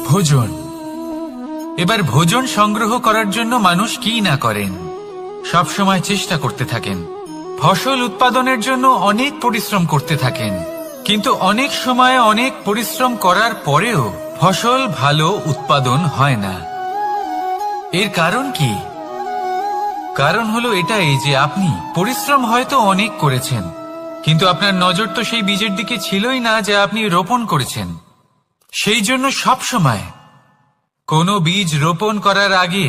ভোজন। এবার ভোজন সংগ্রহ করার জন্য মানুষ কি না করেন, সব সময় চেষ্টা করতে থাকেন। ফসল উৎপাদনের জন্য অনেক পরিশ্রম করতে থাকেন, কিন্তু অনেক সময় অনেক পরিশ্রম করার পরেও ফসল ভালো উৎপাদন হয় না। এর কারণ কি? কারণ হলো এটাই যে আপনি পরিশ্রম হয়তো অনেক করেছেন, কিন্তু আপনার নজর তো সেই বীজের দিকে ছিলই না যা আপনি রোপণ করেছেন। সেই জন্য সব সময় কোনো বীজ রোপণ করার আগে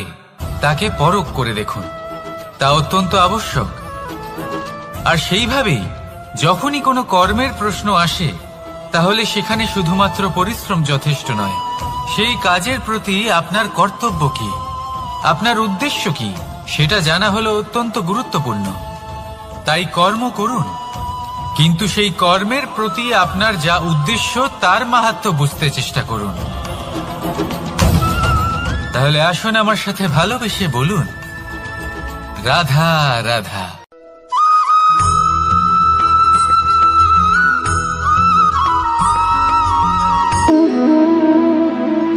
তাকে পরখ করে দেখুন, তা অত্যন্ত আবশ্যক। আর সেইভাবেই যখনই কোনো কর্মের প্রশ্ন আসে, তাহলে সেখানে শুধুমাত্র পরিশ্রম যথেষ্ট নয়। সেই কাজের প্রতি আপনার কর্তব্য কি, আপনার উদ্দেশ্য কি, সেটা জানা হলো অত্যন্ত গুরুত্বপূর্ণ। তাই কর্ম করুন, কিন্তু সেই কর্মের প্রতি আপনার যা উদ্দেশ্য তার মাহাত্ম্য বুঝতে চেষ্টা করুন। তাহলে আসুন আমার সাথে ভালোবেসে বলুন, রাধা রাধা।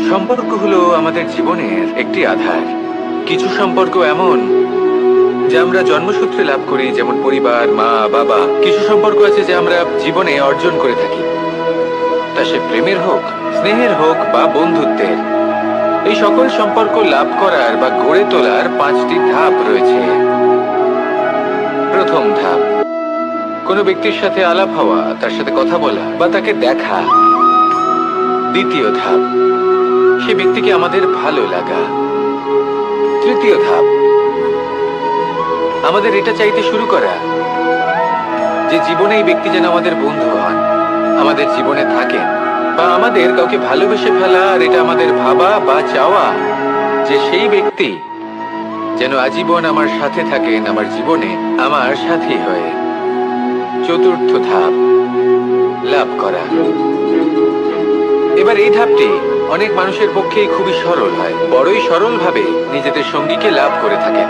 সম্পর্ক হলো আমাদের জীবনের একটি আধার। কিছু সম্পর্ক এমন যা আমরা জন্মসূত্রে লাভ করি, যেমন পরিবার, মা, বাবা। কিছু সম্পর্ক আছে যা আমরা জীবনে অর্জন করে থাকি, তা সে প্রেমের হোক, স্নেহের হোক বা বন্ধুত্বের। এই সকল সম্পর্ক লাভ করার বা গড়ে তোলার 5টি ধাপ রয়েছে। প্রথম ধাপ, কোনো ব্যক্তির সাথে আলাপ হওয়া, তার সাথে কথা বলা বা তাকে দেখা। দ্বিতীয় ধাপ, সে ব্যক্তিকে আমাদের ভালো লাগা। তৃতীয় ধাপ, আমাদের এটা চাইতে শুরু করা যে জীবনে এই ব্যক্তি যেন আমাদের বন্ধু হন, আমাদের জীবনে থাকেন, বা আমাদের কাউকে ভালোবেসে ফেলা। আর এটা আমাদের ভাবা বা চাওয়া যে সেই ব্যক্তি যেন আজীবন আমার সাথে থাকেন, আমার জীবনে আমার সাথী হয়ে। চতুর্থ ধাপ, লাভ করা। এবার এই ধাপটি অনেক মানুষের পক্ষেই খুবই সরল হয়, বড়ই সরল ভাবে নিজেদের সঙ্গীকে লাভ করে থাকেন।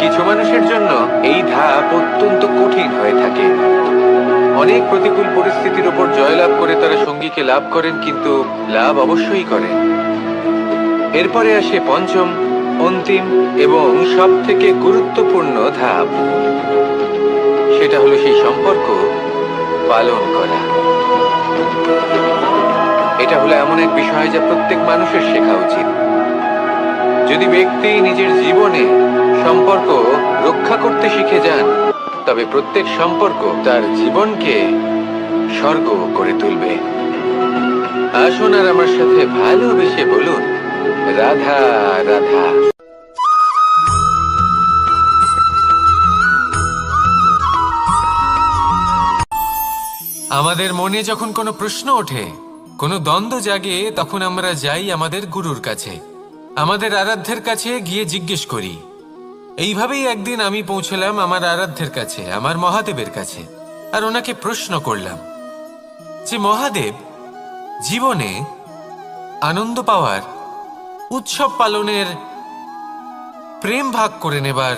কিছু মানুষের জন্য এই ধাপ অত্যন্ত কঠিন হয়ে থাকে। অনেক প্রতিকূল পরিস্থিতির উপর জয়লাভ করে তারা সঙ্গীকে লাভ করেন, কিন্তু লাভ অবশ্যই করেন। এরপরে আসে পঞ্চম, অন্তিম এবং সব থেকে গুরুত্বপূর্ণ ধাপ। সেটা হলো সেই সম্পর্ক পালন করা। এটা হলো এমন এক বিষয় যা প্রত্যেক মানুষের শেখা উচিত। যদি ব্যক্তি নিজের জীবনে সম্পর্ক রক্ষা করতে শিখে যান, তবে প্রত্যেক সম্পর্ক তার জীবনকে স্বর্গ করে তুলবে। আসুন আর আমার সাথে ভালোবেসে বলুন, রাধা রাধা। আমাদের মনে যখন কোনো প্রশ্ন ওঠে, কোনো দ্বন্দ্ব জাগে, তখন আমরা যাই আমাদের গুরুর কাছে, আমাদের আরাধ্যের কাছে গিয়ে জিজ্ঞেস করি। এইভাবেই একদিন আমি পৌঁছলাম আমার আরাধ্যের কাছে, আমার মহাদেবের কাছে, আর ওনাকে প্রশ্ন করলাম যে মহাদেব, জীবনে আনন্দ পাওয়ার, উৎসব পালনের, প্রেম ভাগ করে নেবার,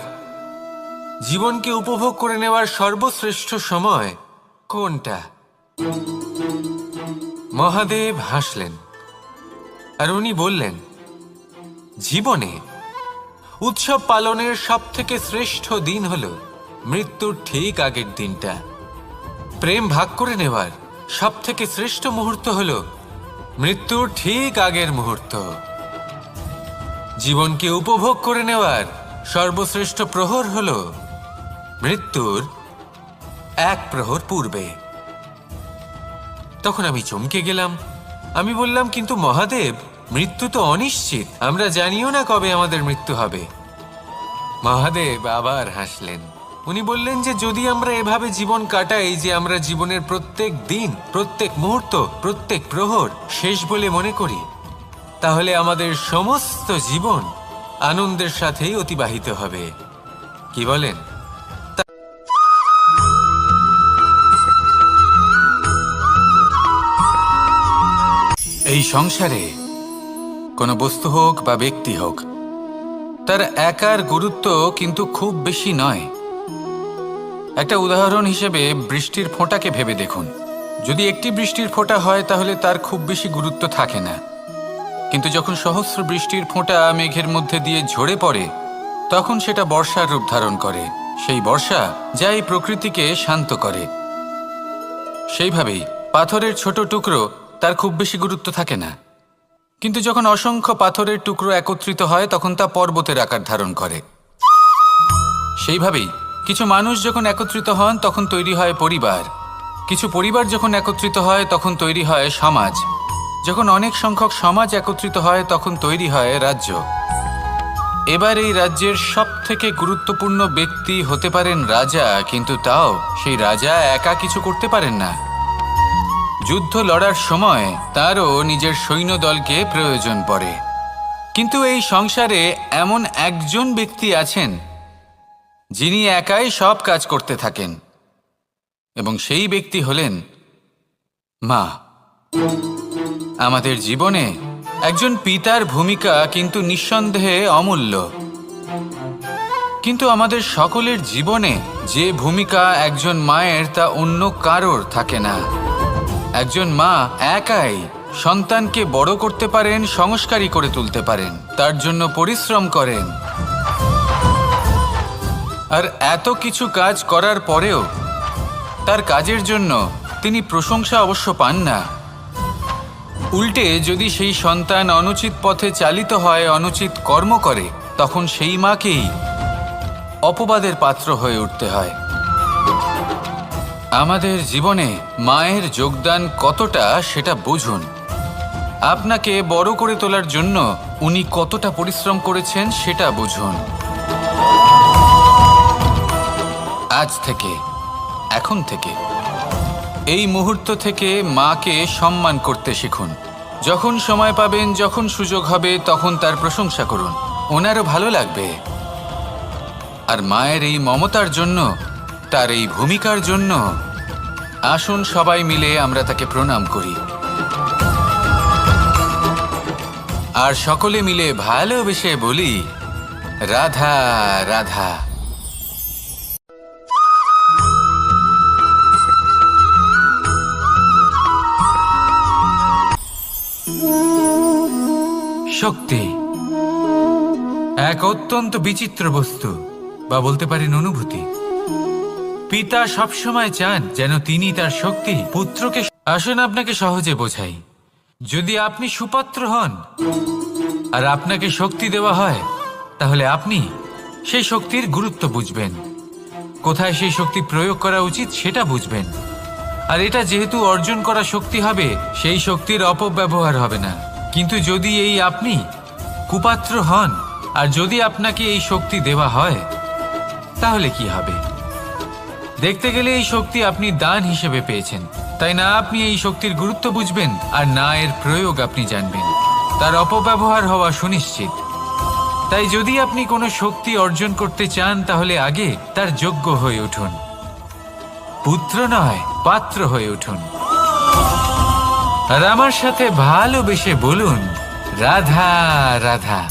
জীবনকে উপভোগ করে নেওয়ার সর্বশ্রেষ্ঠ সময় কোনটা? মহাদেব হাসলেন আর উনি বললেন, জীবনে উৎসব পালনের সব থেকে শ্রেষ্ঠ দিন হলো মৃত্যুর ঠিক আগের দিনটা। প্রেম ভাগ করে নেওয়ার সব থেকে শ্রেষ্ঠ মুহূর্ত হলো মৃত্যুর ঠিক আগের মুহূর্ত। জীবনকে উপভোগ করে নেওয়ার সর্বশ্রেষ্ঠ প্রহর হলো মৃত্যুর 1 প্রহর পূর্বে। তখন আমি চমকে গেলাম। আমি বললাম, কিন্তু মহাদেব, মৃত্যু তো অনিশ্চিত, আমরা জানিও না কবে আমাদের মৃত্যু হবে। মহাদেব আবার হাসলেন। উনি বললেন যে যদি আমরা এভাবে জীবন কাটাই যে আমরা জীবনের প্রত্যেক দিন, প্রত্যেক মুহূর্ত, প্রত্যেক প্রহর শেষ বলে মনে করি, তাহলে আমাদের সমস্ত জীবন আনন্দের সাথেই অতিবাহিত হবে। কি বলেন? এই সংসারে কোনো বস্তু হোক বা ব্যক্তি হোক, তার একার গুরুত্ব কিন্তু খুব বেশি নয়। একটা উদাহরণ হিসেবে বৃষ্টির ফোঁটাকে ভেবে দেখুন। যদি একটি বৃষ্টির ফোঁটা হয় তাহলে তার খুব বেশি গুরুত্ব থাকে না, কিন্তু যখন সহস্র বৃষ্টির ফোঁটা মেঘের মধ্যে দিয়ে ঝরে পড়ে তখন সেটা বর্ষার রূপ ধারণ করে। সেই বর্ষা যা এই প্রকৃতিকে শান্ত করে। সেইভাবেই পাথরের ছোট টুকরো, তার খুব বেশি গুরুত্ব থাকে না, কিন্তু যখন অসংখ্য পাথরের টুকরো একত্রিত হয় তখন তা পর্বতের আকার ধারণ করে। সেইভাবেই কিছু মানুষ যখন একত্রিত হন তখন তৈরি হয় পরিবার, কিছু পরিবার যখন একত্রিত হয় তখন তৈরি হয় সমাজ, যখন অনেক সংখ্যক সমাজ একত্রিত হয় তখন তৈরি হয় রাজ্য। এবার এই রাজ্যের সবথেকে গুরুত্বপূর্ণ ব্যক্তি হতে পারেন রাজা, কিন্তু তাও সেই রাজা একা কিছু করতে পারেন না। যুদ্ধ লড়ার সময় তারও নিজের সৈন্যদলকে প্রয়োজন পড়ে। কিন্তু এই সংসারে এমন একজন ব্যক্তি আছেন যিনি একাই সব কাজ করতে থাকেন, এবং সেই ব্যক্তি হলেন মা। আমাদের জীবনে একজন পিতার ভূমিকা কিন্তু নিঃসন্দেহে অমূল্য, কিন্তু আমাদের সকলের জীবনে যে ভূমিকা একজন মায়ের তা অন্য কারোর থাকে না। একজন মা একাই সন্তানকে বড় করতে পারেন, সংস্কারী করে তুলতে পারেন, তার জন্য পরিশ্রম করেন। আর এত কিছু কাজ করার পরেও তার কাজের জন্য তিনি প্রশংসা অবশ্য পান না। উল্টে যদি সেই সন্তান অনুচিত পথে চালিত হয়, অনুচিত কর্ম করে, তখন সেই মাকেই অপবাদের পাত্র হয়ে উঠতে হয়। আমাদের জীবনে মায়ের যোগদান কতটা সেটা বুঝুন। আপনাকে বড় করে তোলার জন্য উনি কতটা পরিশ্রম করেছেন সেটা বুঝুন। আজ থেকে, এখন থেকে, এই মুহূর্ত থেকে মাকে সম্মান করতে শিখুন। যখন সময় পাবেন, যখন সুযোগ হবে, তখন তার প্রশংসা করুন, ওনারও ভালো লাগবে। আর মায়ের এই মমতার জন্য, তার এই ভূমিকার জন্য আসুন সবাই মিলে আমরা তাকে প্রণাম করি, আর সকলে মিলে ভালোবেসে বলি, রাধা রাধা। শক্তি এক অত্যন্ত বিচিত্র বস্তু, বা বলতে পারেন অনুভূতি। পিতা সবসময় চান যেন তিনি তার শক্তি পুত্রকে। আসুন আপনাকে সহজে বোঝাই। যদি আপনি সুপাত্র হন আর আপনাকে শক্তি দেওয়া হয়, তাহলে আপনি সেই শক্তির গুরুত্ব বুঝবেন, কোথায় সেই শক্তি প্রয়োগ করা উচিত সেটা বুঝবেন। আর এটা যেহেতু অর্জন করা শক্তি হবে, সেই শক্তির অপব্যবহার হবে না। কিন্তু যদি এই আপনি কুপাত্র হন আর যদি আপনাকে এই শক্তি দেওয়া হয়, তাহলে কি হবে? দেখতে গেলে এই শক্তি আপনি দান হিসেবে পেয়েছেন, তাই না আপনি এই শক্তির গুরুত্ব বুঝবেন, আর না এর প্রয়োগ আপনি জানবেন। তার অপব্যবহার হওয়া সুনিশ্চিত। তাই যদি আপনি কোনো শক্তি অর্জন করতে চান, তাহলে আগে তার যোগ্য হয়ে উঠুন। পুত্র নয়, পাত্র হয়ে উঠুন। আর আমার সাথে ভালোবেসে বলুন, রাধা রাধা।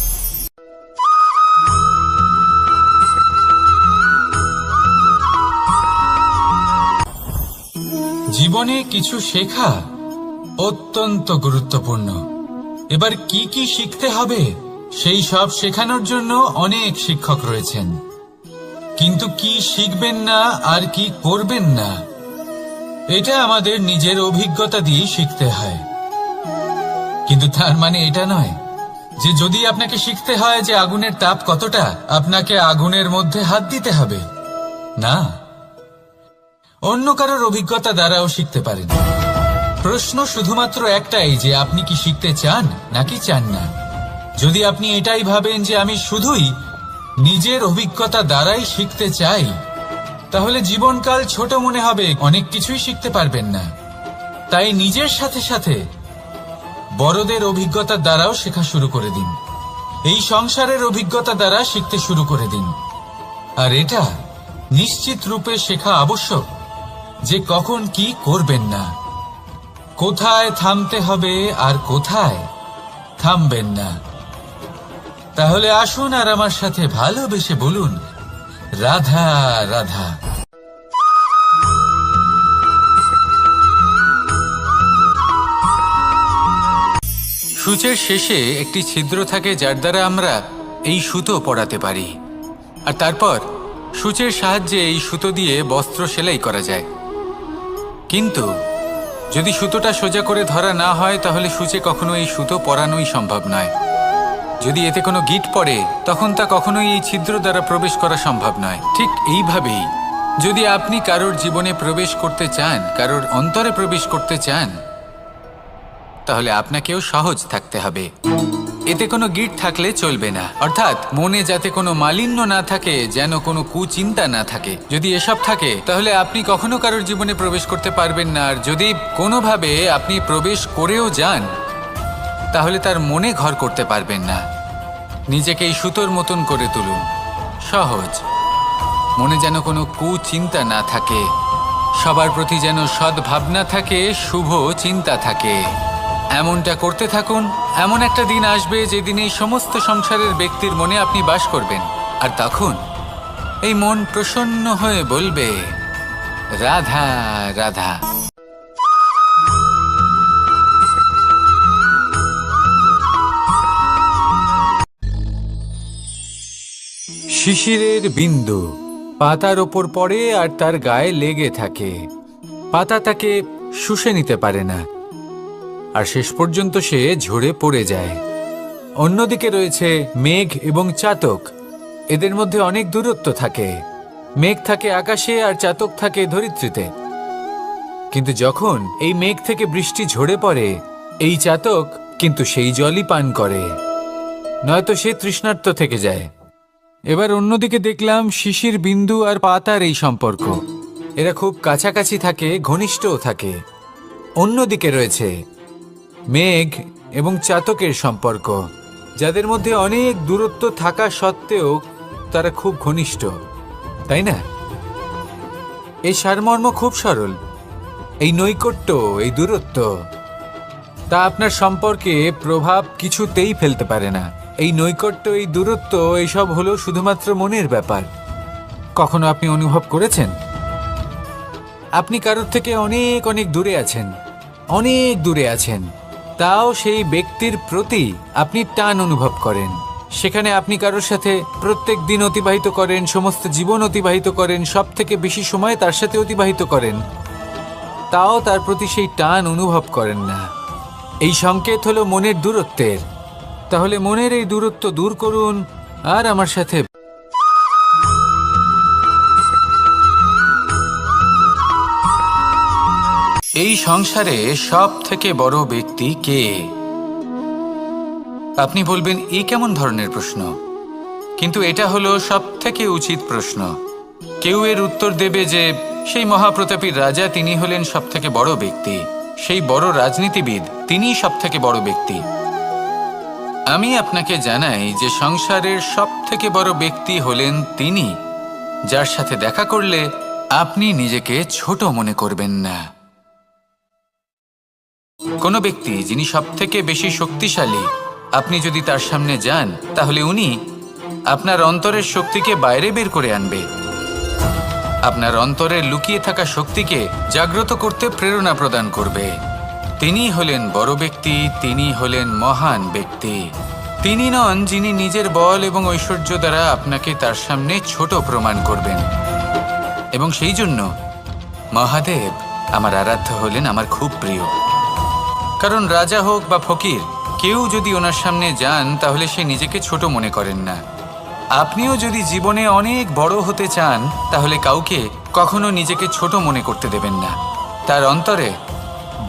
জীবনে কিছু শেখা অত্যন্ত গুরুত্বপূর্ণ। এবার কি কি শিখতে হবে সেই সব শেখানোর জন্য অনেক শিক্ষক রয়েছেন, কিন্তু কি শিখবেন না আর কি করবেন না, এটা আমাদের নিজের অভিজ্ঞতা দিয়ে শিখতে হয়। কিন্তু তার মানে এটা নয় যে যদি আপনাকে শিখতে হয় যে আগুনের তাপ কতটা, আপনাকে আগুনের মধ্যে হাত দিতে হবে। না, অন্য কারোর অভিজ্ঞতা দ্বারাও শিখতে পারেন। প্রশ্ন শুধুমাত্র একটাই যে আপনি কি শিখতে চান নাকি চান না। যদি আপনি এটাই ভাবেন যে আমি শুধুই নিজের অভিজ্ঞতা দ্বারাই শিখতে চাই, তাহলে জীবনকাল ছোট মনে হবে, অনেক কিছুই শিখতে পারবেন না। তাই নিজের সাথে সাথে বড়দের অভিজ্ঞতা দ্বারাও শেখা শুরু করে দিন। এই সংসারের অভিজ্ঞতা দ্বারা শিখতে শুরু করে দিন। আর এটা নিশ্চিত রূপে শেখা আবশ্যক যে কখন কি করবেন না, কোথায় থামতে হবে আর কোথায় থামবেন না। তাহলে আসুন আর আমার সাথে ভালোবেসে বলুন, রাধা রাধা। সূচের শেষে একটি ছিদ্র থাকে যার দ্বারা আমরা এই সুতো পরাতে পারি, আর তারপর সূচের সাহায্যে এই সুতো দিয়ে বস্ত্র সেলাই করা যায়। কিন্তু যদি সুতোটা সোজা করে ধরা না হয় তাহলে সূচে কখনো এই সুতো পরানোই সম্ভব নয়। যদি এতে কোনো গিঁট পড়ে তখন তা কখনোই এই ছিদ্র দ্বারা প্রবেশ করা সম্ভব নয়। ঠিক এইভাবেই যদি আপনি কারোর জীবনে প্রবেশ করতে চান, কারোর অন্তরে প্রবেশ করতে চান, তাহলে আপনাকেও সহজ থাকতে হবে। এতে কোনো গিঁট থাকলে চলবে না, অর্থাৎ মনে যাতে কোনো মালিন্য না থাকে, যেন কোনো কুচিন্তা না থাকে। যদি এসব থাকে তাহলে আপনি কখনো কারোর জীবনে প্রবেশ করতে পারবেন না। আর যদি কোনোভাবে আপনি প্রবেশ করেও যান তাহলে তার মনে ঘর করতে পারবেন না। নিজেকে এই সুতোর মতন করে তুলুন, সহজ। মনে যেন কোনো কুচিন্তা না থাকে, সবার প্রতি যেন সদ্ভাবনা থাকে, শুভ চিন্তা থাকে। এমনটা করতে থাকুন। এমন একটা দিন আসবে যেদিন এই সমস্ত সংসারের ব্যক্তির মনে আপনি বাস করবেন, আর তখন এই মন প্রসন্ন হয়ে বলবে, রাধা রাধা। শিশিরের বিন্দু পাতার ওপর পড়ে আর তার গায়ে লেগে থাকে। পাতা তাকে শুষে নিতে পারে না, আর শেষ পর্যন্ত সে ঝরে পড়ে যায়। অন্যদিকে রয়েছে মেঘ এবং চাতক। এদের মধ্যে অনেক দূরত্ব থাকে। মেঘ থাকে আকাশে আর চাতক থাকে ধরিত্রীতে। কিন্তু যখন এই মেঘ থেকে বৃষ্টি ঝরে পড়ে, এই চাতক কিন্তু সেই জলই পান করে, নয়তো সে তৃষ্ণার্ত থেকে যায়। এবার অন্যদিকে দেখলাম শিশির বিন্দু আর পাতার এই সম্পর্ক। এরা খুব কাছাকাছি থাকে, ঘনিষ্ঠও থাকে। অন্যদিকে রয়েছে মেঘ এবং চাতকের সম্পর্ক, যাদের মধ্যে অনেক দূরত্ব থাকা সত্ত্বেও তারা খুব ঘনিষ্ঠ, তাই না? এই সারমর্ম খুব সরল। এই নৈকট্য, এই দূরত্ব, তা আপনার সম্পর্কে প্রভাব কিছুতেই ফেলতে পারে না। এই নৈকট্য, এই দূরত্ব, এইসব হলো শুধুমাত্র মনের ব্যাপার। কখনো আপনি অনুভব করেছেন আপনি কারোর থেকে অনেক অনেক দূরে আছেন, অনেক দূরে আছেন, তাও সেই ব্যক্তির প্রতি আপনি টান অনুভব করেন। সেখানে আপনি কারোর সাথে প্রত্যেক দিন অতিবাহিত করেন, সমস্ত জীবন অতিবাহিত করেন, সব থেকে বেশি সময় তার সাথে অতিবাহিত করেন, তাও তার প্রতি সেই টান অনুভব করেন না। এই সংকেত হলো মনের দূরত্বের। তাহলে মনের এই দূরত্ব দূর করুন আর আমার সাথে। এই সংসারে সব থেকে বড় ব্যক্তি কে? আপনি বলবেন, এই কেমন ধরনের প্রশ্ন? কিন্তু এটা হলো সব থেকে উচিত প্রশ্ন। কেউ এর উত্তর দেবে যে সেই মহাপ্রতাপী রাজা, তিনি হলেন সব থেকে বড় ব্যক্তি, সেই বড় রাজনীতিবিদ, তিনিই সব থেকে বড় ব্যক্তি। আমি আপনাকে জানাই যে সংসারের সব থেকে বড় ব্যক্তি হলেন তিনি, যার সাথে দেখা করলে আপনি নিজেকে ছোট মনে করবেন না। কোনো ব্যক্তি যিনি সব থেকে বেশি শক্তিশালী, আপনি যদি তার সামনে যান তাহলে উনি আপনার অন্তরের শক্তিকে বাইরে বের করে আনবে, আপনার অন্তরের লুকিয়ে থাকা শক্তিকে জাগ্রত করতে প্রেরণা প্রদান করবে। তিনি হলেন বড় ব্যক্তি, তিনি হলেন মহান ব্যক্তি। তিনি নন যিনি নিজের বল এবং ঐশ্বর্য দ্বারা আপনাকে তার সামনে ছোট প্রমাণ করবেন। এবং সেই জন্য মহাদেব আমার আরাধ্য হলেন আমার খুব প্রিয়। কারণ রাজা হোক বা ফকির, কেউ যদি ওনার সামনে যান তাহলে সে নিজেকে ছোট মনে করেন না। আপনিও যদি জীবনে অনেক বড় হতে চান তাহলে কাউকে কখনো নিজেকে ছোট মনে করতে দেবেন না। তার অন্তরে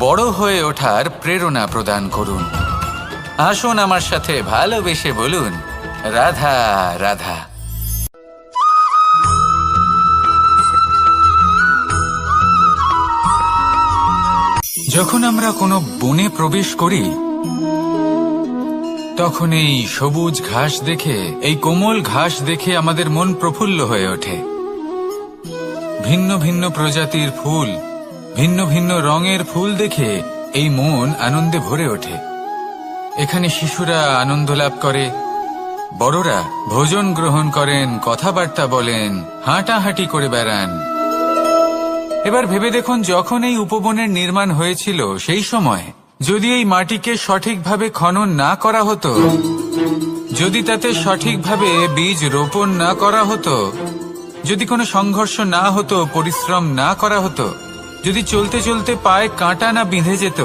বড় হয়ে ওঠার প্রেরণা প্রদান করুন। আসুন আমার সাথে ভালোবেসে বলুন, রাধা রাধা। যখন আমরা কোনো বনে প্রবেশ করি তখন এই সবুজ ঘাস দেখে, এই কোমল ঘাস দেখে আমাদের মন প্রফুল্ল হয়ে ওঠে। ভিন্ন ভিন্ন প্রজাতির ফুল, ভিন্ন ভিন্ন রঙের ফুল দেখে এই মন আনন্দে ভরে ওঠে। এখানে শিশুরা আনন্দ লাভ করে, বড়রা ভোজন গ্রহণ করেন, কথাবার্তা বলেন, হাঁটাহাঁটি করে বেড়ান। এবার ভেবে দেখুন, যখন এই উপবনের নির্মাণ হয়েছিল সেই সময় যদি এই মাটিকে সঠিকভাবে খনন না করা হতো, যদি তাতে সঠিকভাবে বীজ রোপণ না করা হতো, যদি কোনো সংঘর্ষ না হতো, পরিশ্রম না করা হতো, যদি চলতে চলতে পায়ে কাঁটা না বিঁধে যেত,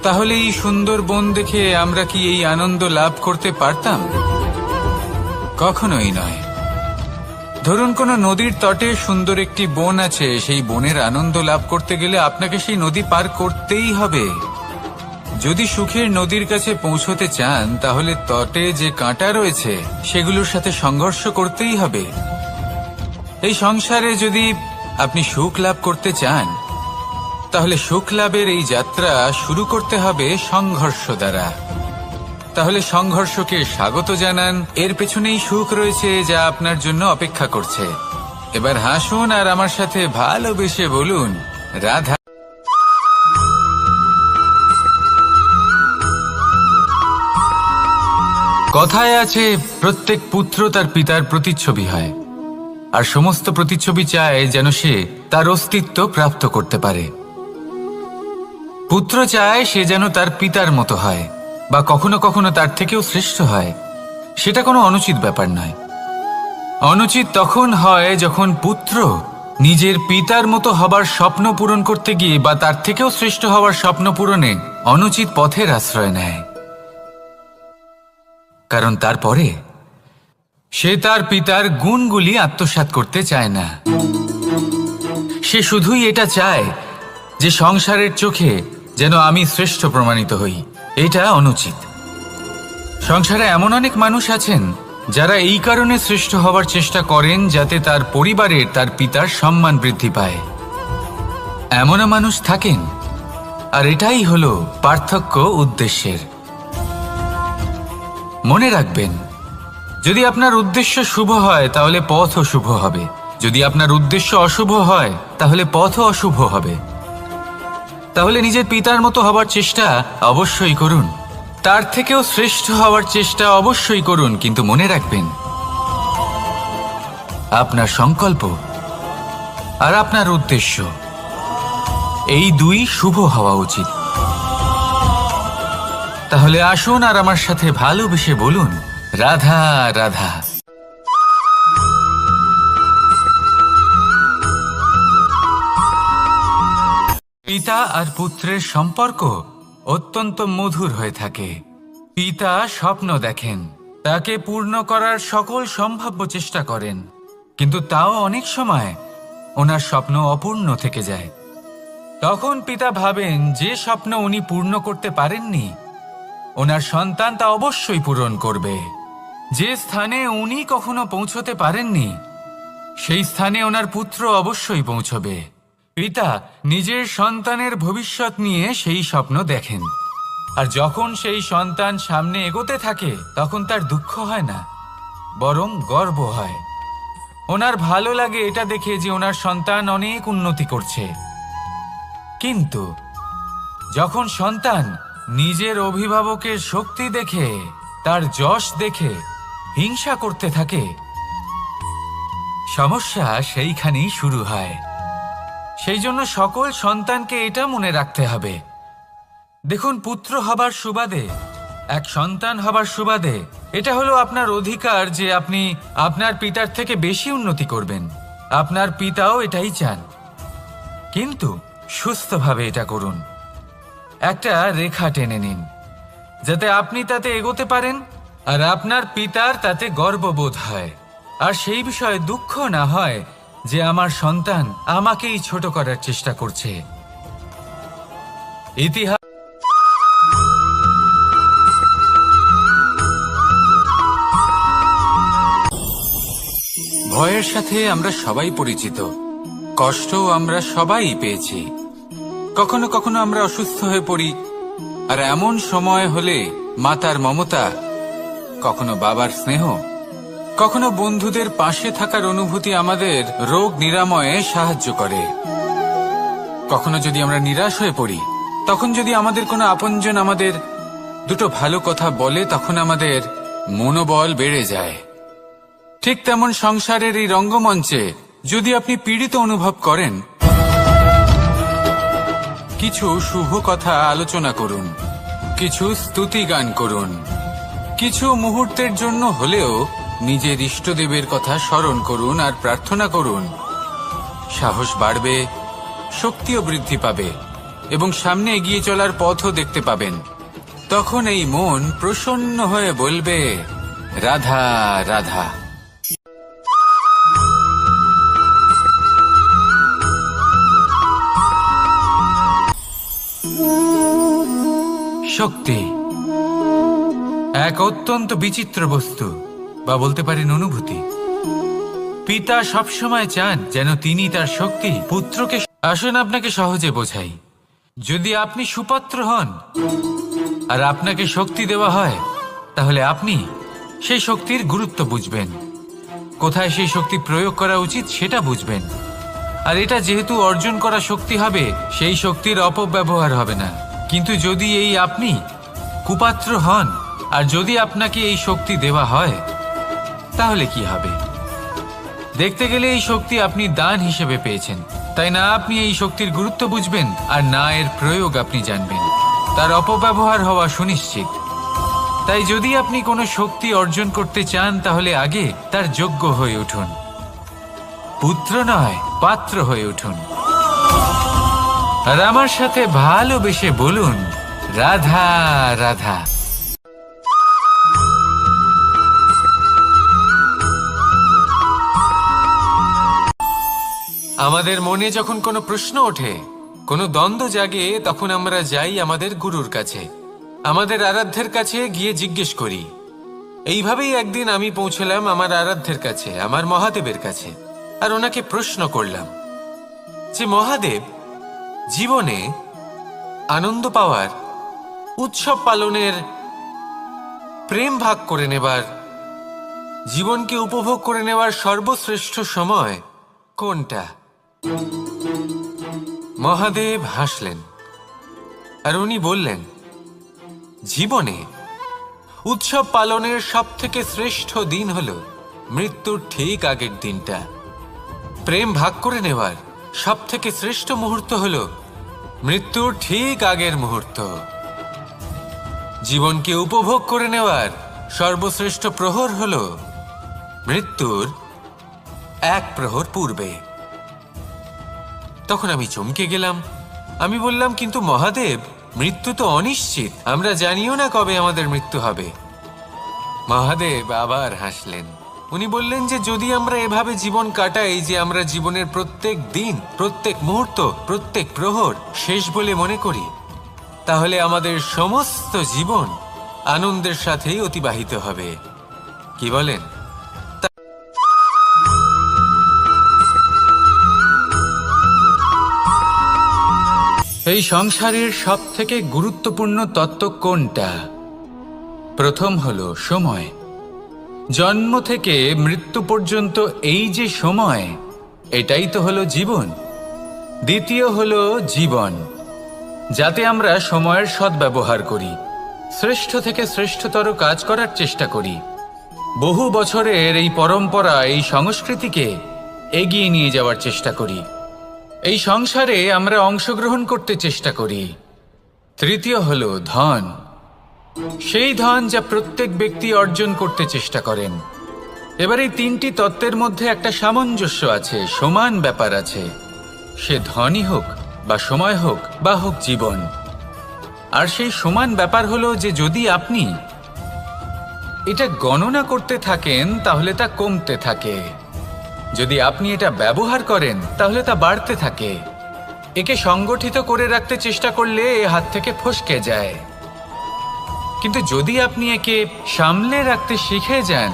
তাহলে এই সুন্দর বন দেখে আমরা কি এই আনন্দ লাভ করতে পারতাম? কখনোই নয়। ধরুন কোনো নদীর তটে সুন্দর একটি বন আছে, সেই বনের আনন্দ লাভ করতে গেলে আপনাকে সেই নদী পার করতেই হবে। যদি সুখের নদীর কাছে পৌঁছতে চান, তাহলে তটে যে কাঁটা রয়েছে সেগুলোর সাথে সংঘর্ষ করতেই হবে। এই সংসারে যদি আপনি সুখ লাভ করতে চান, তাহলে সুখ লাভের এই যাত্রা শুরু করতে হবে সংঘর্ষ দ্বারা। তাহলে সংঘর্ষকে স্বাগত জানান, এর পেছনেই সুখ রয়েছে যা আপনার জন্য অপেক্ষা করছে। এবার হাসুন আর আমার সাথে ভালোবেসে বলুন, রাধা। কথায় আছে, প্রত্যেক পুত্র তার পিতার প্রতিচ্ছবি হয়, আর সমস্ত প্রতিচ্ছবি চায় যেন সে তার অস্তিত্ব প্রাপ্ত করতে পারে। পুত্র চায় সে যেন তার পিতার মতো হয়, বা কখনো কখনো তার থেকেও শ্রেষ্ঠ হয়। সেটা কোনো অনুচিত ব্যাপার নয়। অনুচিত তখন হয় যখন পুত্র নিজের পিতার মতো হবার স্বপ্ন পূরণ করতে গিয়ে বা তার থেকেও শ্রেষ্ঠ হওয়ার স্বপ্ন পূরণে অনুচিত পথের আশ্রয় নেয়। কারণ তারপরে সে তার পিতার গুণগুলি আত্মসাৎ করতে চায় না। সে শুধুই এটা চায় যে সংসারের চোখে যেন আমি শ্রেষ্ঠ প্রমাণিত হই। এটা অনুচিত। সংসারে এমন অনেক মানুষ আছেন যারা এই কারণে শ্রেষ্ঠ হওয়ার চেষ্টা করেন যাতে তার পরিবারের তার পিতার সম্মান বৃদ্ধি পায়। এমনও মানুষ থাকেন, আর এটাই হলো পার্থক্য উদ্দেশ্যের। মনে রাখবেন, যদি আপনার উদ্দেশ্য শুভ হয় তাহলে পথও শুভ হবে, যদি আপনার উদ্দেশ্য অশুভ হয় তাহলে পথও অশুভ হবে। তাহলে নিজের পিতার মতো হবার চেষ্টা অবশ্যই করুন, তার থেকেও শ্রেষ্ঠ হওয়ার চেষ্টা অবশ্যই করুন, কিন্তু মনে রাখবেন আপনার সংকল্প আর আপনার উদ্দেশ্য এই দুই শুভ হওয়া উচিত। তাহলে আসুন আর আমার সাথে ভালোবেসে বলুন, রাধা রাধা। পিতা আর পুত্রের সম্পর্ক অত্যন্ত মধুর হয়ে থাকে। পিতা স্বপ্ন দেখেন, তাকে পূর্ণ করার সকল সম্ভাব্য চেষ্টা করেন, কিন্তু তাও অনেক সময় ওনার স্বপ্ন অপূর্ণ থেকে যায়। তখন পিতা ভাবেন যে স্বপ্ন উনি পূর্ণ করতে পারেননি, ওনার সন্তান তা অবশ্যই পূরণ করবে। যে স্থানে উনি কখনো পৌঁছতে পারেননি, সেই স্থানে ওনার পুত্র অবশ্যই পৌঁছবে। পিতা নিজের সন্তানের ভবিষ্যৎ নিয়ে সেই স্বপ্ন দেখেন, আর যখন সেই সন্তান সামনে এগোতে থাকে তখন তার দুঃখ হয় না, বরং গর্ব হয়। ওনার ভালো লাগে এটা দেখে যে ওনার সন্তান অনেক উন্নতি করছে। কিন্তু যখন সন্তান নিজের অভিভাবকের শক্তি দেখে, তার যশ দেখে হিংসা করতে থাকে, সমস্যা সেইখানেই শুরু হয়। সেই জন্য সকল সন্তানকে এটা মনে রাখতে হবে, দেখুন, পুত্র হবার সুবাদে, এক সন্তান হবার সুবাদে এটা হলো আপনার অধিকার যে আপনি আপনার পিতার থেকে বেশি উন্নতি করবেন। আপনার পিতাও এটাই চান, কিন্তু সুস্থভাবে এটা করুন। একটা রেখা টেনে নিন যাতে আপনি তাতে এগোতে পারেন আর আপনার পিতার তাতে গর্ববোধ হয়, আর সেই বিষয়ে দুঃখ না হয় যে আমার সন্তান আমাকেই ছোট করার চেষ্টা করছে। ইতিহাস ভয়ের সাথে আমরা সবাই পরিচিত, কষ্টও আমরা সবাই পেয়েছি। কখনো কখনো আমরা অসুস্থ হয়ে পড়ি, আর এমন সময় হলে মাতার মমতা, কখনো বাবার স্নেহ, কখনো বন্ধুদের পাশে থাকার অনুভূতি আমাদের রোগ নিরাময়ে সাহায্য করে। কখনো যদি আমরা নিরাশ হয়ে পড়ি, তখন যদি আমাদের কোনো আপনজন আমাদের দুটো ভালো কথা বলে, তখন আমাদের মনোবল বেড়ে যায়। ঠিক তেমন সংসারের এই রঙ্গমঞ্চে যদি আপনি পীড়িত অনুভব করেন, কিছু শুভ কথা আলোচনা করুন, কিছু স্তুতি গান করুন, কিছু মুহূর্তের জন্য হলেও নিজের ইষ্টদেবের কথা স্মরণ করুন আর প্রার্থনা করুন। সাহস বাড়বে, শক্তিও বৃদ্ধি পাবে এবং সামনে এগিয়ে চলার পথও দেখতে পাবেন। তখন এই মন প্রসন্ন হয়ে বলবে, রাধা রাধা। শক্তি এক অত্যন্ত বিচিত্র বস্তু, বা বলতে পারেন অনুভূতি। পিতা সবসময় চান যেন তিনি তার শক্তি পুত্রকে। আসুন আপনাকে সহজে বোঝাই। যদি আপনি সুপাত্র হন আর আপনাকে শক্তি দেওয়া হয়, তাহলে আপনি সেই শক্তির গুরুত্ব বুঝবেন, কোথায় সেই শক্তি প্রয়োগ করা উচিত সেটা বুঝবেন। আর এটা যেহেতু অর্জন করা শক্তি হবে, সেই শক্তির অপব্যবহার হবে না। কিন্তু যদি এই আপনি কুপাত্র হন আর যদি আপনাকে এই শক্তি দেওয়া হয়, তাহলে কি হবে? দেখতে গেলে এই শক্তি আপনি দান হিসেবে পেয়েছেন, তাই না আপনি এই শক্তির গুরুত্ব বুঝবেন আর না এর প্রয়োগ আপনি জানবেন। তার অপব্যবহার হওয়া সুনিশ্চিত। তাই যদি আপনি কোনো শক্তি অর্জন করতে চান, তাহলে আগে তার যোগ্য হয়ে উঠুন। পুত্র নয়, পাত্র হয়ে উঠুন। আর আমার সাথে ভালোবেসে বলুন, রাধা রাধা। আমাদের মনে যখন কোনো প্রশ্ন ওঠে, কোনো দ্বন্দ্ব জাগে, তখন আমরা যাই আমাদের গুরুর কাছে, আমাদের আরাধ্যের কাছে গিয়ে জিজ্ঞেস করি। এইভাবেই একদিন আমি পৌঁছলাম আমার আরাধ্যের কাছে, আমার মহাদেবের কাছে, আর ওনাকে প্রশ্ন করলাম যে মহাদেব, জীবনে আনন্দ পাওয়ার, উৎসব পালনের, প্রেম ভাগ করে নেবার, জীবনকে উপভোগ করে নেওয়ার সর্বশ্রেষ্ঠ সময় কোনটা? মহাদেব হাসলেন আর উনি বললেন, জীবনে উৎসব পালনের সবথেকে শ্রেষ্ঠ দিন হল মৃত্যুর ঠিক আগের দিনটা। প্রেম ভাগ করে নেওয়ার সবথেকে শ্রেষ্ঠ মুহূর্ত হল মৃত্যুর ঠিক আগের মুহূর্ত। জীবনকে উপভোগ করে নেওয়ার সর্বশ্রেষ্ঠ প্রহর হল মৃত্যুর এক প্রহর পূর্বে। তখন আমি চমকে গেলাম। আমি বললাম, কিন্তু মহাদেব, মৃত্যু তো অনিশ্চিত, আমরা জানিও না কবে আমাদের মৃত্যু হবে। মহাদেব আবার হাসলেন। উনি বললেন যে যদি আমরা এভাবে জীবন কাটাই যে আমরা জীবনের প্রত্যেক দিন, প্রত্যেক মুহূর্ত, প্রত্যেক প্রহর শেষ বলে মনে করি, তাহলে আমাদের সমস্ত জীবন আনন্দের সাথেই অতিবাহিত হবে। কি বলেন? এই সংসারের সবথেকে গুরুত্বপূর্ণ তত্ত্ব কোনটা? প্রথম হলো সময়। জন্ম থেকে মৃত্যু পর্যন্ত এই যে সময়, এটাই তো হলো জীবন। দ্বিতীয় হলো জীবন, যাতে আমরা সময়ের সদ্ব্যবহার করি, শ্রেষ্ঠ থেকে শ্রেষ্ঠতর কাজ করার চেষ্টা করি। বহু বছরের এই পরম্পরা, এই সংস্কৃতিকে এগিয়ে নিয়ে যাওয়ার চেষ্টা করি। এই সংসারে আমরা অংশগ্রহণ করতে চেষ্টা করি। তৃতীয় হলো ধন, সেই ধন যা প্রত্যেক ব্যক্তি অর্জন করতে চেষ্টা করেন। এবার এই তিনটি তত্ত্বের মধ্যে একটা সামঞ্জস্য আছে, সমান ব্যাপার আছে। সে ধনই হোক বা সময় হোক বা হোক জীবন। আর সেই সমান ব্যাপার হলো যে যদি আপনি এটা গণনা করতে থাকেন, তাহলে তা কমতে থাকে। যদি আপনি এটা ব্যবহার করেন, তাহলে তা বাড়তে থাকে। একে সংগঠিত করে রাখতে চেষ্টা করলে এ হাত থেকে ফসকে যায়। কিন্তু যদি আপনি একে সামলে রাখতে শিখে যান,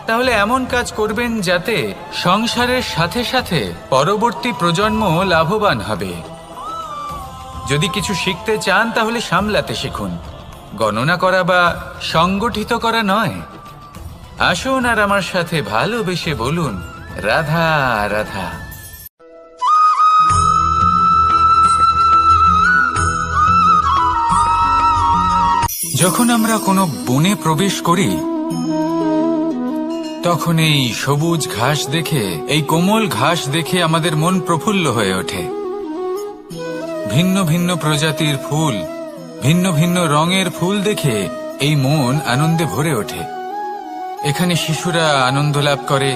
তাহলে এমন কাজ করবেন যাতে সংসারের সাথে সাথে পরবর্তী প্রজন্ম লাভবান হবে। যদি কিছু শিখতে চান, তাহলে সামলাতে শিখুন, গণনা করা বা সংগঠিত করা নয়। আসুন আর আমার সাথে ভালোবেসে বলুন, রাধা রাধা। যখন আমরা কোনো বনে প্রবেশ করি, তখন এই সবুজ ঘাস দেখে, এই কোমল ঘাস দেখে আমাদের মন প্রফুল্ল হয়ে ওঠে। ভিন্ন ভিন্ন প্রজাতির ফুল, ভিন্ন ভিন্ন রঙের ফুল দেখে এই মন আনন্দে ভরে ওঠে। এখানে শিশুরা আনন্দ লাভ করে,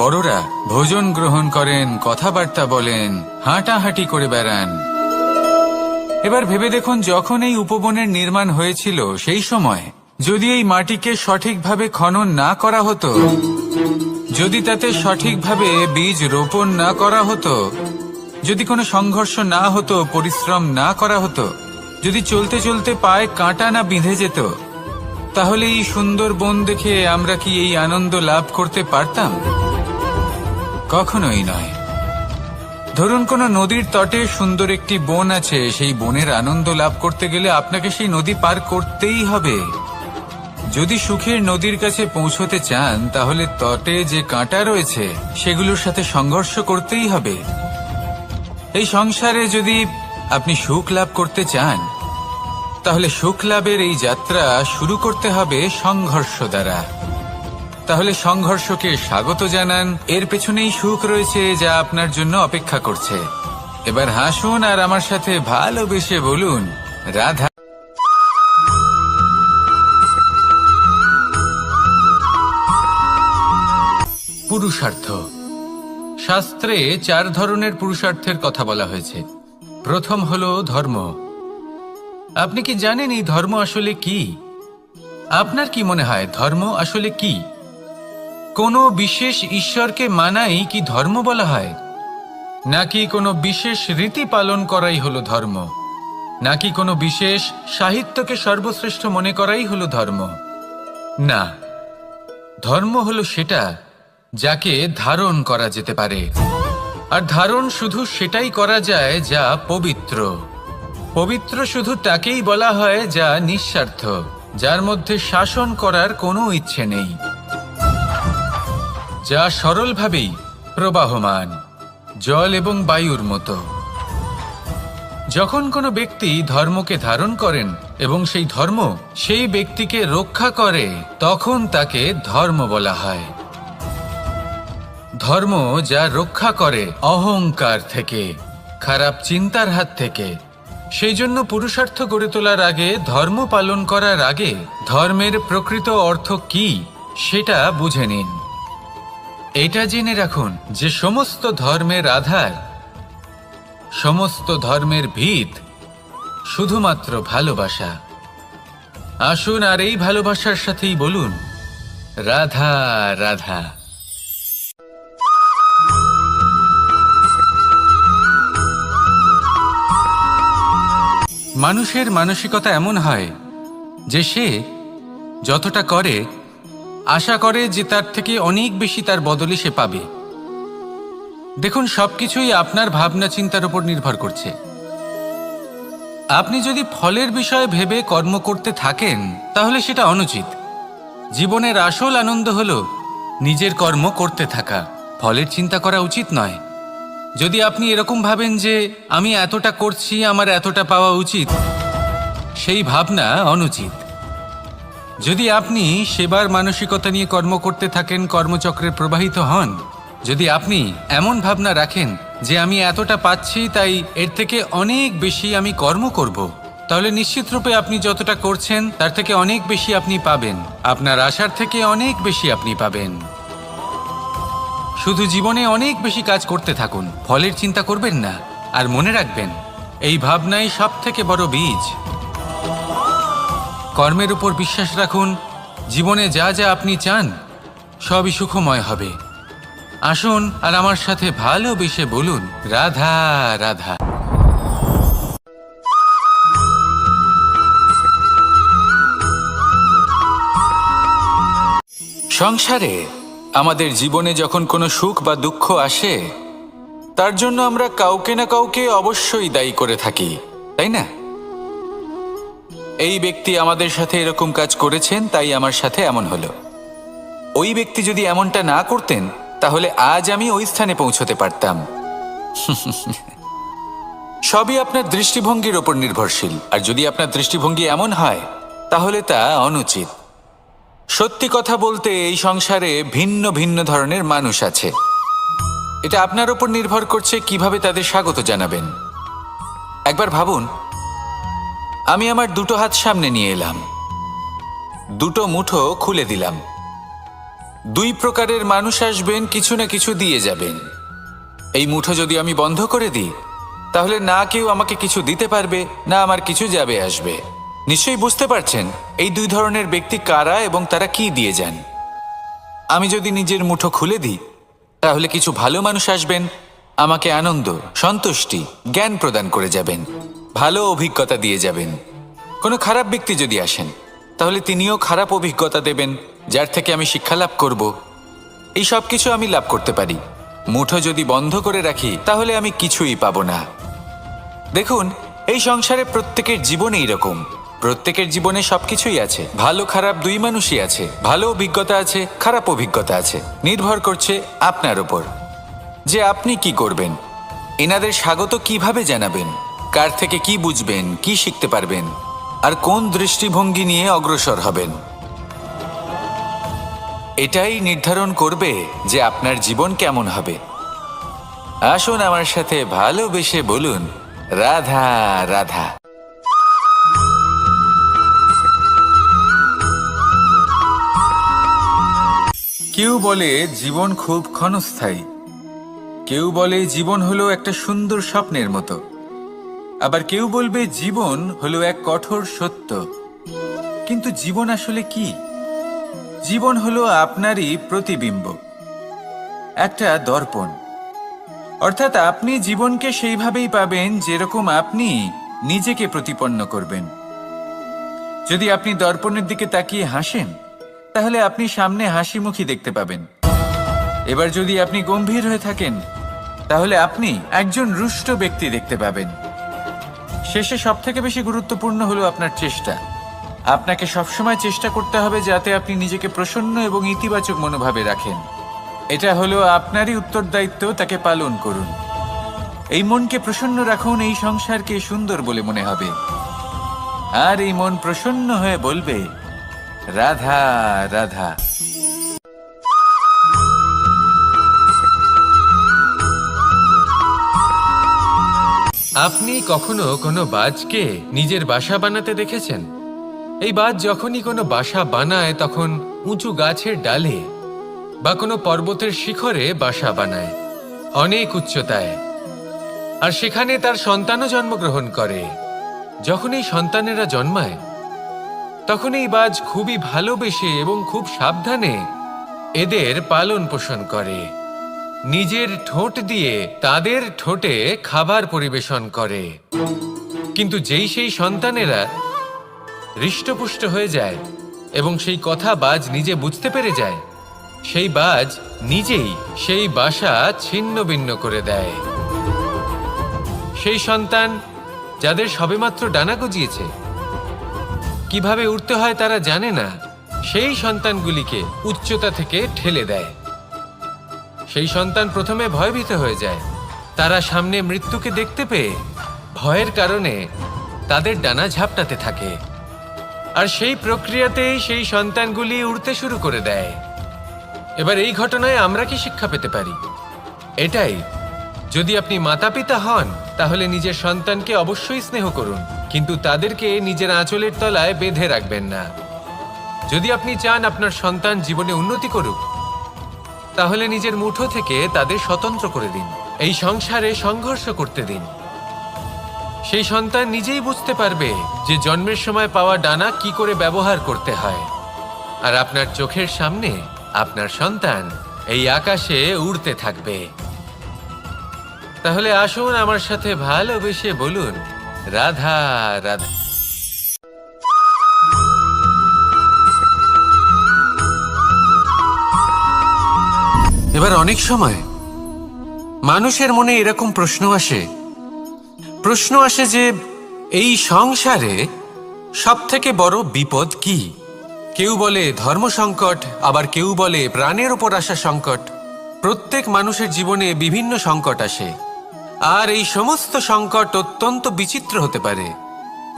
বড়রা ভোজন গ্রহণ করেন, কথাবার্তা বলেন, হাঁটাহাঁটি করে বেড়ান। এবার ভেবে দেখুন, যখন এই উপবনের নির্মাণ হয়েছিল সেই সময় যদি এই মাটিকে সঠিকভাবে খনন না করা হতো, যদি তাতে সঠিকভাবে বীজ রোপণ না করা হতো, যদি কোনো সংঘর্ষ না হতো, পরিশ্রম না করা হতো, যদি চলতে চলতে পায়ে কাঁটা না বিঁধে যেত, তাহলে এই সুন্দর বন দেখে আমরা কি এই আনন্দ লাভ করতে পারতাম? কখনোই নয়। ধরুন কোনো নদীর তটে সুন্দর একটি বন আছে, সেই বনের আনন্দ লাভ করতে গেলে আপনাকে সেই নদী পার করতেই হবে। যদি সুখের নদীর কাছে পৌঁছতে চান, তাহলে তটে যে কাঁটা রয়েছে সেগুলোর সাথে সংঘর্ষ করতেই হবে। এই সংসারে যদি আপনি সুখ লাভ করতে চান, তাহলে সুখ লাভের এই যাত্রা শুরু করতে হবে সংঘর্ষ দ্বারা। তাহলে সংঘর্ষকে স্বাগত জানান, এর পেছনেই সুখ রয়েছে যা আপনার জন্য অপেক্ষা করছে। এবার হাসুন আর আমার সাথে ভালোবেসে বলুন, রাধা। পুরুষার্থ। শাস্ত্রে 4 ধরনের পুরুষার্থের কথা বলা হয়েছে। প্রথম হলো ধর্ম। আপনি কি জানেন এই ধর্ম আসলে কি? আপনার কি মনে হয় ধর্ম আসলে কি? কোনো বিশেষ ঈশ্বরকে মানাই কি ধর্ম বলা হয়? নাকি কোনো বিশেষ রীতি পালন করাই হলো ধর্ম? নাকি কোনো বিশেষ সাহিত্যকে সর্বশ্রেষ্ঠ মনে করাই হলো ধর্ম? না, ধর্ম হলো সেটা যাকে ধারণ করা যেতে পারে। আর ধারণ শুধু সেটাই করা যায় যা পবিত্র। পবিত্র শুধু তাকেই বলা হয় যা নিঃস্বার্থ, যার মধ্যে শাসন করার কোনো ইচ্ছে নেই, যা সরলভাবেই প্রবাহমান, জল এবং বায়ুর মতো। যখন কোনো ব্যক্তি ধর্মকে ধারণ করেন এবং সেই ধর্ম সেই ব্যক্তিকে রক্ষা করে, তখন তাকে ধর্ম বলা হয়। ধর্ম যা রক্ষা করে অহংকার থেকে, খারাপ চিন্তার হাত থেকে। সেই জন্য পুরুষার্থ গড়ে তোলার আগে, ধর্ম পালন করার আগে ধর্মের প্রকৃত অর্থ কি সেটা বুঝে নিন। এটা জেনে রাখুন যে সমস্ত ধর্মের আধার, সমস্ত ধর্মের ভিত শুধুমাত্র ভালোবাসা। আসুন আর এই ভালোবাসার সাথেই বলুন, রাধা রাধা। মানুষের মানসিকতা এমন হয় যে সে যতটা করে আশা করে যে তার থেকে অনেক বেশি তার বদলে সে পাবে। দেখুন, সবকিছুই আপনার ভাবনা চিন্তার উপর নির্ভর করছে। আপনি যদি ফলের বিষয়ে ভেবে কর্ম করতে থাকেন, তাহলে সেটা অনুচিত। জীবনের আসল আনন্দ হলো নিজের কর্ম করতে থাকা, ফলের চিন্তা করা উচিত নয়। যদি আপনি এরকম ভাবেন যে আমি এতটা করছি, আমার এতটা পাওয়া উচিত, সেই ভাবনা অনুচিত। যদি আপনি সেবার মানসিকতা নিয়ে কর্ম করতে থাকেন, কর্মচক্রে প্রবাহিত হন, যদি আপনি এমন ভাবনা রাখেন যে আমি এতটা পাচ্ছি, তাই এর থেকে অনেক বেশি আমি কর্ম করব, তাহলে নিশ্চিতরূপে আপনি যতটা করছেন তার থেকে অনেক বেশি আপনি পাবেন। আপনার আশার থেকে অনেক বেশি আপনি পাবেন। শুধু জীবনে অনেক বেশি কাজ করতে থাকুন, ফলের চিন্তা করবেন না। আর মনে রাখবেন, এই ভাবনাই সব থেকে বড় বীজ। কর্মের উপর বিশ্বাস রাখুন। জীবনে যা যা আপনি চান সবই সুখময় হবে। আসুন আর আমার সাথে ভালোবেসে বলুন, রাধা রাধা। সংসারে আমাদের জীবনে যখন কোনো সুখ বা দুঃখ আসে, তার জন্য আমরা কাউকে না কাউকে অবশ্যই দায়ী করে থাকি, তাই না? এই ব্যক্তি আমাদের সাথে এরকম কাজ করেছেন, তাই আমার সাথে এমন হলো। ওই ব্যক্তি যদি এমনটা না করতেন, তাহলে আজ আমি ওই স্থানে পৌঁছতে পারতাম। সবই আপনার দৃষ্টিভঙ্গির ওপর নির্ভরশীল। আর যদি আপনার দৃষ্টিভঙ্গি এমন হয়, তাহলে তা অনুচিত। সত্যি কথা বলতে, এই সংসারে ভিন্ন ভিন্ন ধরনের মানুষ আছে। এটা আপনার ওপর নির্ভর করছে কিভাবে তাদের স্বাগত জানাবেন। একবার ভাবুন, আমি আমার দুটো হাত সামনে নিয়ে এলাম, দুটো মুঠো খুলে দিলাম। দুই প্রকারের মানুষ আসবেন, কিছু না কিছু দিয়ে যাবেন। এই মুঠো যদি আমি বন্ধ করে দিই, তাহলে না কেউ আমাকে কিছু দিতে পারবে, না আমার কিছু যাবে আসবে। নিশ্চয়ই বুঝতে পারছেন এই দুই ধরনের ব্যক্তি কারা এবং তারা কি দিয়ে যান। আমি যদি নিজের মুঠো খুলে দিই, তাহলে কিছু ভালো মানুষ আসবেন, আমাকে আনন্দ, সন্তুষ্টি, জ্ঞান প্রদান করে যাবেন, ভালো অভিজ্ঞতা দিয়ে যাবেন। কোনো খারাপ ব্যক্তি যদি আসেন, তাহলে তিনিও খারাপ অভিজ্ঞতা দেবেন, যার থেকে আমি শিক্ষা লাভ করব। এই সব কিছু আমি লাভ করতে পারি। মুঠো যদি বন্ধ করে রাখি, তাহলে আমি কিছুই পাবো না। দেখুন, এই সংসারে প্রত্যেকের জীবনে এইরকম। প্রত্যেকের জীবনে সবকিছুই আছে, ভালো খারাপ দুই মানুষই আছে, ভালো অভিজ্ঞতা আছে, খারাপ অভিজ্ঞতা আছে। নির্ভর করছে আপনার উপর যে আপনি কি করবেন, এনাদের স্বাগত কিভাবে জানাবেন, কার থেকে কি বুঝবেন, কি শিখতে পারবেন, আর কোন দৃষ্টিভঙ্গি নিয়ে অগ্রসর হবেন। এটাই নির্ধারণ করবে যে আপনার জীবন কেমন হবে। আসুন আমার সাথে ভালোবেসে বলুন, রাধা রাধা। কেউ বলে জীবন খুব ক্ষণস্থায়ী, কেউ বলে জীবন হলো একটা সুন্দর স্বপ্নের মতো, আবার কেউ বলবে জীবন হলো এক কঠোর সত্য। কিন্তু জীবন আসলে কি? জীবন হলো আপনারই প্রতিবিম্ব, একটা দর্পণ। অর্থাৎ আপনি জীবনকে সেইভাবেই পাবেন যেরকম আপনি নিজেকে প্রতিপন্ন করবেন। যদি আপনি দর্পণের দিকে তাকিয়ে হাসেন, তাহলে আপনি সামনে হাসি মুখী দেখতে পাবেন। এবার যদি আপনি গম্ভীর হয়ে থাকেন, তাহলে আপনি একজন রুষ্ট ব্যক্তি দেখতে পাবেন। শেষে সবথেকে বেশি গুরুত্বপূর্ণ হলো আপনার চেষ্টা। আপনাকে সবসময় চেষ্টা করতে হবে যাতে আপনি নিজেকে প্রসন্ন এবং ইতিবাচক মনোভাবে রাখেন। এটা হলো আপনারই উত্তরদায়িত্ব, তাকে পালন করুন। এই মনকে প্রসন্ন রাখুন, এই সংসারকে সুন্দর বলে মনে হবে। আর এই মন প্রসন্ন হয়ে বলবে, রাধা রাধা। আপনি কখনো কোনো বাজকে নিজের বাসা বানাতে দেখেছেন? এই বাজ যখনই কোনো বাসা বানায়, তখন উঁচু গাছের ডালে বা কোনো পর্বতের শিখরে বাসা বানায়, অনেক উচ্চতায়। আর সেখানে তার সন্তানও জন্মগ্রহণ করে। যখন এই সন্তানেরা জন্মায়, তখন এই বাজ খুবই ভালোবেসে এবং খুব সাবধানে এদের পালন পোষণ করে। নিজের ঠোঁট দিয়ে তাদের ঠোঁটে খাবার পরিবেশন করে। কিন্তু যেই সেই সন্তানেরা হৃষ্টপুষ্ট হয়ে যায় এবং সেই কথা বাজ নিজে বুঝতে পেরে যায়, সেই বাজ নিজেই সেই বাসা ছিন্ন ভিন্ন করে দেয়। সেই সন্তান যাদের সবেমাত্র ডানা গজিয়েছে, কিভাবে উড়তে হয় তারা জানে না, সেই সন্তানগুলিকে উচ্চতা থেকে ঠেলে দেয়। সেই সন্তান প্রথমে ভয়ভীত হয়ে যায়। তারা সামনে মৃত্যুকে দেখতে পেয়ে ভয়ের কারণে তাদের ডানা ঝাপটাতে থাকে। আর সেই প্রক্রিয়াতেই সেই সন্তানগুলি উড়তে শুরু করে দেয়। এবার এই ঘটনায় আমরা কি শিক্ষা পেতে পারি? এটাই, যদি আপনি মাতা পিতা হন, তাহলে নিজের সন্তানকে অবশ্যই স্নেহ করুন, কিন্তু তাদেরকে নিজের আঁচলের তলায় বেঁধে রাখবেন না। যদি আপনি চান আপনার সন্তান জীবনে উন্নতি করুক, তাহলে নিজের মুঠো থেকে তাদের স্বতন্ত্র করে দিন। এই সংসারে সংঘর্ষ করতে দিন। সেই সন্তান নিজেই বুঝতে পারবে যে জন্মের সময় পাওয়া ডানা কি করে ব্যবহার করতে হয়। আর আপনার চোখের সামনে আপনার সন্তান এই আকাশে উড়তে থাকবে। তাহলে আসুন আমার সাথে ভালোবেসে বলুন, রাধা রাধা। এবার অনেক সময় মানুষের মনে এরকম প্রশ্ন আসে যে এই সংসারে সবথেকে বড় বিপদ কি? কেউ বলে ধর্ম সংকট, আবার কেউ বলে প্রাণের উপর আসা সংকট। প্রত্যেক মানুষের জীবনে বিভিন্ন সংকট আসে, আর এই সমস্ত সংকট অত্যন্ত বিচিত্র হতে পারে।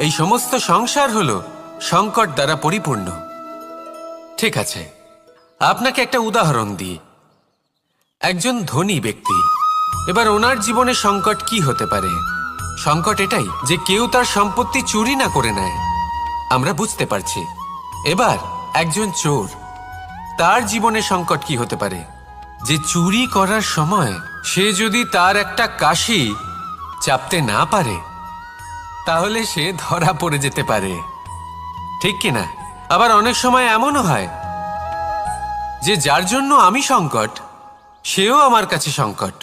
এই সমস্ত সংসার হলো সংকট দ্বারা পরিপূর্ণ। ঠিক আছে, আপনাকে একটা উদাহরণ দিই। একজন ধনী ব্যক্তি, এবার ওনার জীবনে সংকট কি হতে পারে? সংকট এটাই যে কেউ তার সম্পত্তি চুরি না করে নেয়। আমরা বুঝতে পারছি। এবার একজন চোর, তার জীবনে সংকট কি হতে পারে? যে চুরি করার সময় সে যদি তার একটা কাশি চাপতে না পারে, তাহলে সে ধরা পড়ে যেতে পারে, ঠিক কিনা? আবার অনেক সময় এমনও হয় যে যার জন্য আমি সংকট, সেও আমার কাছে সংকট।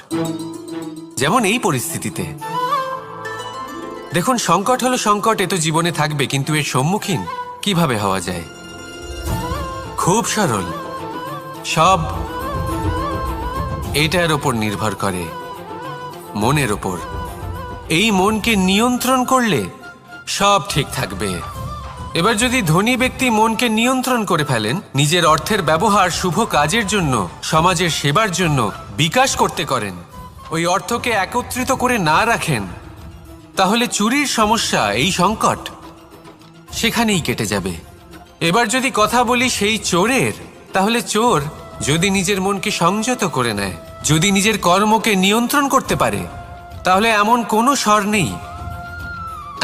যেমন এই পরিস্থিতিতে দেখুন, সংকট হলো সংকট, এ তো জীবনে থাকবে, কিন্তু এর সম্মুখীন কিভাবে হওয়া যায়? খুব সরল। সব এটার ওপর নির্ভর করে, মনের ওপর। এই মনকে নিয়ন্ত্রণ করলে সব ঠিক থাকবে। এবার যদি ধনী ব্যক্তি মনকে নিয়ন্ত্রণ করে ফেলেন, নিজের অর্থের ব্যবহার শুভ কাজের জন্য, সমাজের সেবার জন্য বিকাশ করতে করেন, ওই অর্থকে একত্রিত করে না রাখেন, তাহলে চুরির সমস্যা, এই সংকট সেখানেই কেটে যাবে। এবার যদি কথা বলি সেই চোরের, তাহলে চোর যদি নিজের মনকে সংযত করে নেয়, যদি নিজের কর্মকে নিয়ন্ত্রণ করতে পারে, তাহলে এমন কোনো স্বর নেই,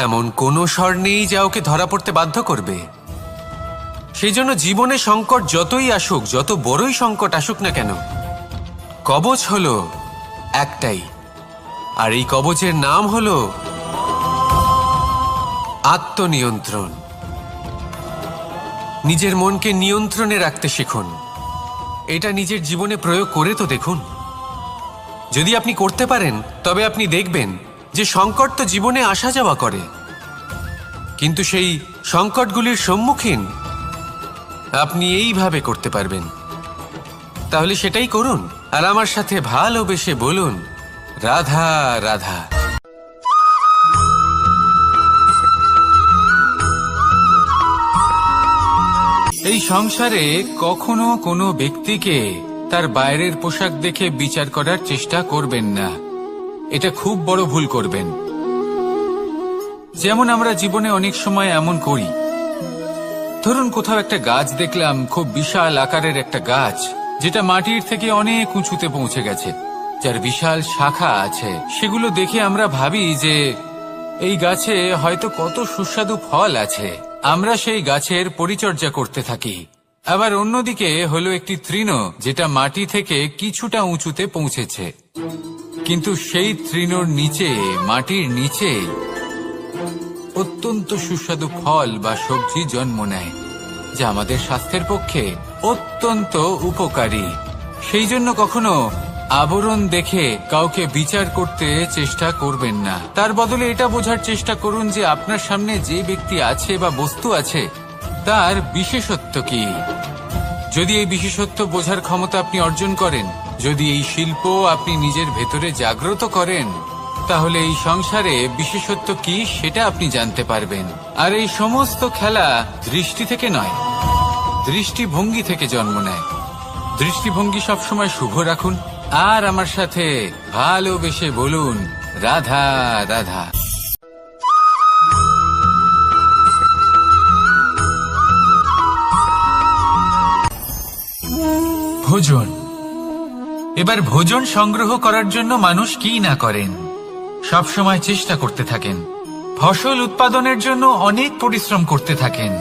এমন কোনো স্বর নেই যা ওকে ধরা পড়তে বাধ্য করবে। সেই জন্য জীবনে সংকট যতই আসুক, যত বড়ই সংকট আসুক না কেন, কবচ হলো একটাই, আর এই কবচের নাম হলো আত্মনিয়ন্ত্রণ। নিজের মনকে নিয়ন্ত্রণে রাখতে শিখুন। এটা নিজের জীবনে প্রয়োগ করে তো দেখুন। যদি আপনি করতে পারেন, তবে আপনি দেখবেন যে সংকট তো জীবনে আসা যাওয়া করে, কিন্তু সেই সংকটগুলির সম্মুখীন আপনি এইভাবে করতে পারবেন। তাহলে সেটাই করুন, আর আমার সাথে ভালোবেসে বলুন, রাধা রাধা। এই সংসারে কখনো কোনো ব্যক্তিকে তার বাইরের পোশাক দেখে বিচার করার চেষ্টা করবেন না। এটা খুব বড় ভুল করবেন। যেমন আমরা জীবনে অনেক সময় এমন করি, ধরুন কোথাও একটা গাছ দেখলাম, খুব বিশাল আকারের একটা গাছ, যেটা মাটির থেকে অনেক উঁচুতে পৌঁছে গেছে, যার বিশাল শাখা আছে। সেগুলো দেখে আমরা ভাবি যে এই গাছে হয়তো কত সুস্বাদু ফল আছে। আমরা সেই গাছের পরিচর্যা করতে থাকি। আবার অন্যদিকে হলো একটি তৃণ, যেটা মাটি থেকে কিছুটা উঁচুতে পৌঁছেছে, কিন্তু সেই তৃণর নিচে, মাটির নিচে অত্যন্ত সুস্বাদু ফল বা সবজি জন্ম নেয়, যা আমাদের স্বাস্থ্যের পক্ষে অত্যন্ত উপকারী। সেই জন্য কখনো আবরণ দেখে কাউকে বিচার করতে চেষ্টা করবেন না। তার বদলে এটা বোঝার চেষ্টা করুন যে আপনার সামনে যে ব্যক্তি আছে বা বস্তু আছে, তার বিশেষত্ব কি। যদি এই বিশেষত্ব বোঝার ক্ষমতা আপনি অর্জন করেন, যদি এই শিল্প আপনি নিজের ভেতরে জাগ্রত করেন, তাহলে এই সংসারে বিশেষত্ব কি সেটা আপনি জানতে পারবেন। আর এই সমস্ত খেলা দৃষ্টি থেকে নয়, দৃষ্টিভঙ্গি থেকে জন্ম নেয়। দৃষ্টিভঙ্গি সবসময় শুভ রাখুন, আর আমার সাথে ভালোবেসে বলুন, রাধা রাধা। ভোজন। এবার ভোজন সংগ্রহ করার জন্য মানুষ কি না করেন, সবসময় চেষ্টা করতে থাকেন। ফসল উৎপাদনের জন্য অনেক পরিশ্রম করতে থাকেন,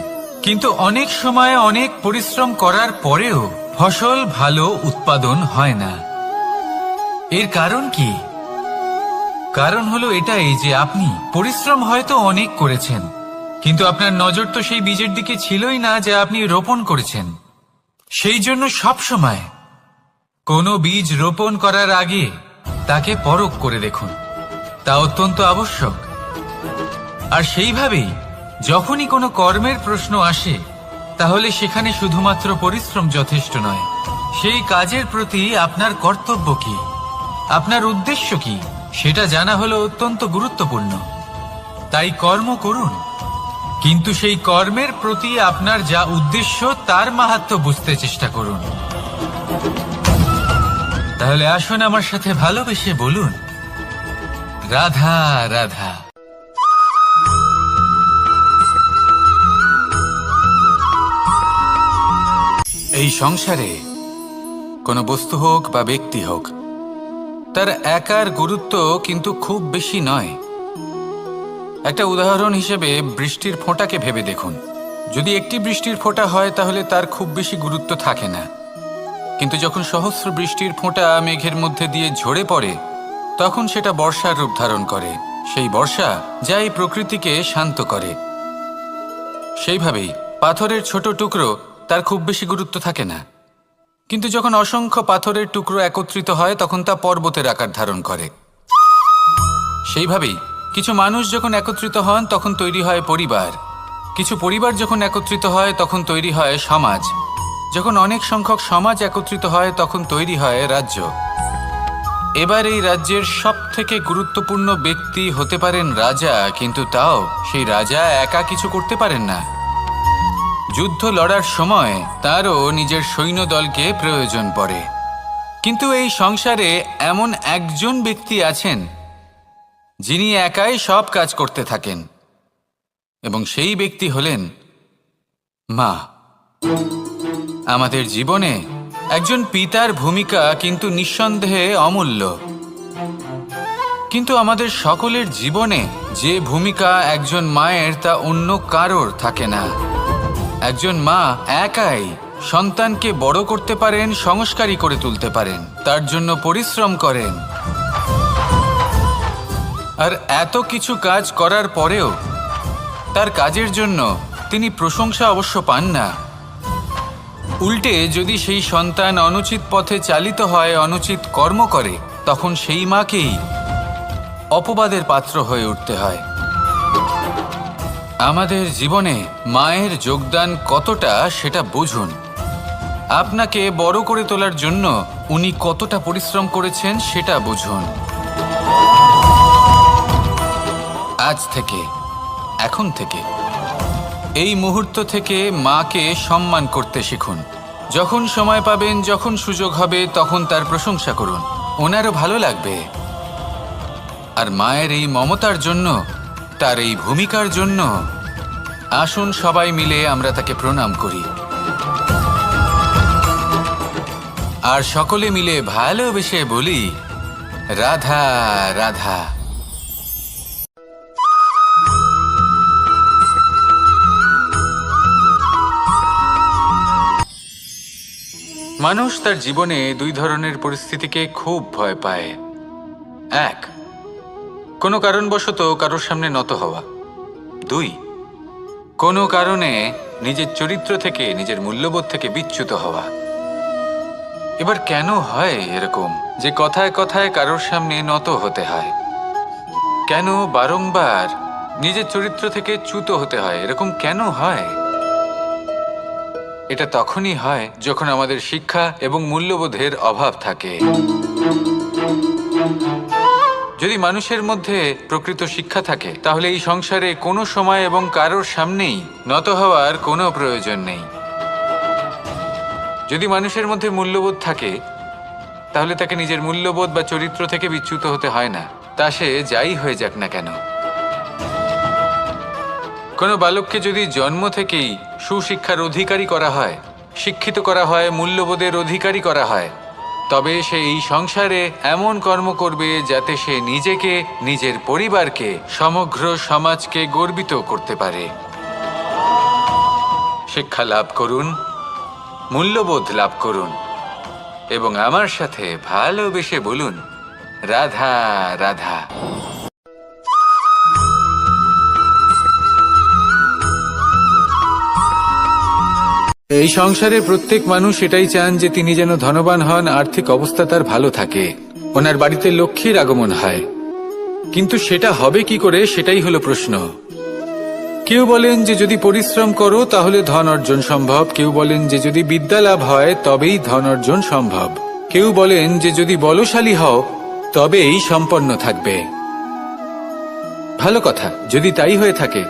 কিন্তু অনেক সময় অনেক পরিশ্রম করার পরেও ফসল ভালো উৎপাদন হয় না। এর কারণ কি? কারণ হলো এটাই যে আপনি পরিশ্রম হয়তো অনেক করেছেন, কিন্তু আপনার নজর তো সেই বীজের দিকে ছিলই না যা আপনি রোপণ করেছেন। সেই জন্য সবসময় কোনো বীজ রোপণ করার আগে তাকে পরখ করে দেখুন, তা অত্যন্ত আবশ্যক। আর সেইভাবেই যখনই কোনো কর্মের প্রশ্ন আসে, তাহলে সেখানে শুধুমাত্র পরিশ্রম যথেষ্ট নয়। সেই কাজের প্রতি আপনার কর্তব্য কি, আপনার উদ্দেশ্য কি, সেটা জানা হলো অত্যন্ত গুরুত্বপূর্ণ। তাই কর্ম করুন, কিন্তু সেই কর্মের প্রতি আপনার যা উদ্দেশ্য তার মাহাত্ম্য বুঝতে চেষ্টা করুন। তাহলে আসুন আমার সাথে ভালোবেসে বলুন, রাধা রাধা। এই সংসারে কোনো বস্তু হোক বা ব্যক্তি হোক, তার একার গুরুত্ব কিন্তু খুব বেশি নয়। একটা উদাহরণ হিসেবে বৃষ্টির ফোঁটাকে ভেবে দেখুন। যদি একটি বৃষ্টির ফোঁটা হয় তাহলে তার খুব বেশি গুরুত্ব থাকে না, কিন্তু যখন সহস্র বৃষ্টির ফোঁটা মেঘের মধ্যে দিয়ে ঝরে পড়ে তখন সেটা বর্ষার রূপ ধারণ করে। সেই বর্ষা যা এই প্রকৃতিকে শান্ত করে। সেইভাবেই পাথরের ছোট টুকরো, তার খুব বেশি গুরুত্ব থাকে না, কিন্তু যখন অসংখ্য পাথরের টুকরো একত্রিত হয় তখন তা পর্বতের আকার ধারণ করে। সেইভাবেই কিছু মানুষ যখন একত্রিত হন তখন তৈরি হয় পরিবার, কিছু পরিবার যখন একত্রিত হয় তখন তৈরি হয় সমাজ, যখন অনেক সংখ্যক সমাজ একত্রিত হয় তখন তৈরি হয় রাজ্য। এবার এই রাজ্যের সবথেকে গুরুত্বপূর্ণ ব্যক্তি হতে পারেন রাজা, কিন্তু তাও সেই রাজা একা কিছু করতে পারেন না। যুদ্ধ লড়ার সময় তারও নিজের সৈন্যদলকে প্রয়োজন পড়ে। কিন্তু এই সংসারে এমন একজন ব্যক্তি আছেন যিনি একাই সব কাজ করতে থাকেন, এবং সেই ব্যক্তি হলেন মা। আমাদের জীবনে একজন পিতার ভূমিকা কিন্তু নিঃসন্দেহে অমূল্য, কিন্তু আমাদের সকলের জীবনে যে ভূমিকা একজন মায়ের তা অন্য কারোর থাকে না। একজন মা একাই সন্তানকে বড় করতে পারেন, সংস্কারী করে তুলতে পারেন, তার জন্য পরিশ্রম করেন। আর এত কিছু কাজ করার পরেও তার কাজের জন্য তিনি প্রশংসা অবশ্য পান না। উল্টে যদি সেই সন্তান অনুচিত পথে চালিত হয়, অনুচিত কর্ম করে, তখন সেই মাকেই অপবাদের পাত্র হয়ে উঠতে হয়। আমাদের জীবনে মায়ের যোগদান কতটা সেটা বুঝুন। আপনাকে বড় করে তোলার জন্য উনি কতটা পরিশ্রম করেছেন সেটা বুঝুন। আজ থেকে, এখন থেকে, এই মুহূর্ত থেকে মাকে সম্মান করতে শিখুন। যখন সময় পাবেন, যখন সুযোগ হবে, তখন তার প্রশংসা করুন, ওনারও ভালো লাগবে। আর মায়ের এই মমতার জন্য, তার এই ভূমিকার জন্য আসুন সবাই মিলে আমরা তাকে প্রণাম করি, আর সকলে মিলে ভালোবেসে বলি, রাধা রাধা। মানুষ তার জীবনে দুই ধরনের পরিস্থিতিকে খুব ভয় পায়। এক, কোনো কারণবশত কারোর সামনে নত হওয়া। দুই, কোনো কারণে নিজের চরিত্র থেকে, নিজের মূল্যবোধ থেকে বিচ্যুত হওয়া। এবার কেন হয় এরকম যে কথায় কথায় কারোর সামনে নত হতে হয়? কেন বারংবার নিজের চরিত্র থেকে চ্যুত হতে হয়? এরকম কেন হয়? এটা তখনই হয় যখন আমাদের শিক্ষা এবং মূল্যবোধের অভাব থাকে। যদি মানুষের মধ্যে প্রকৃত শিক্ষা থাকে তাহলে এই সংসারে কোনো সময় এবং কারোর সামনেই নত হওয়ার কোনো প্রয়োজন নেই। যদি মানুষের মধ্যে মূল্যবোধ থাকে তাহলে তাকে নিজের মূল্যবোধ বা চরিত্র থেকে বিচ্যুত হতে হয় না, তা সে যাই হয়ে যাক না কেন। কোনো বালককে যদি জন্ম থেকেই সুশিক্ষার অধিকারী করা হয়, শিক্ষিত করা হয়, মূল্যবোধের অধিকারী করা হয়, তবে সে এই সংসারে এমন কর্ম করবে যাতে সে নিজেকে, নিজের পরিবারকে, সমগ্র সমাজকে গর্বিত করতে পারে। শিক্ষা লাভ করুন, মূল্যবোধ লাভ করুন, এবং আমার সাথে ভালোবেসে বলুন, রাধা রাধা। এই সংসারে প্রত্যেক মানুষ এটাই চান যে তিনি যেন ধনবান হন, আর্থিক অবস্থা তার ভালো থাকে, ওনার বাড়িতে লক্ষ্মীর আগমন হয়। কিন্তু সেটা হবে কি করে, সেটাই হলো প্রশ্ন। কেউ বলেন যে যদি পরিশ্রম করো তাহলে ধন অর্জন সম্ভব, কেউ বলেন যে যদি বিদ্যা লাভ হয় তবেই ধন অর্জন সম্ভব, কেউ বলেন যে যদি বলশালী হও তবেই সম্পন্ন থাকবে। ভালো কথা, যদি তাই হয়ে থাকে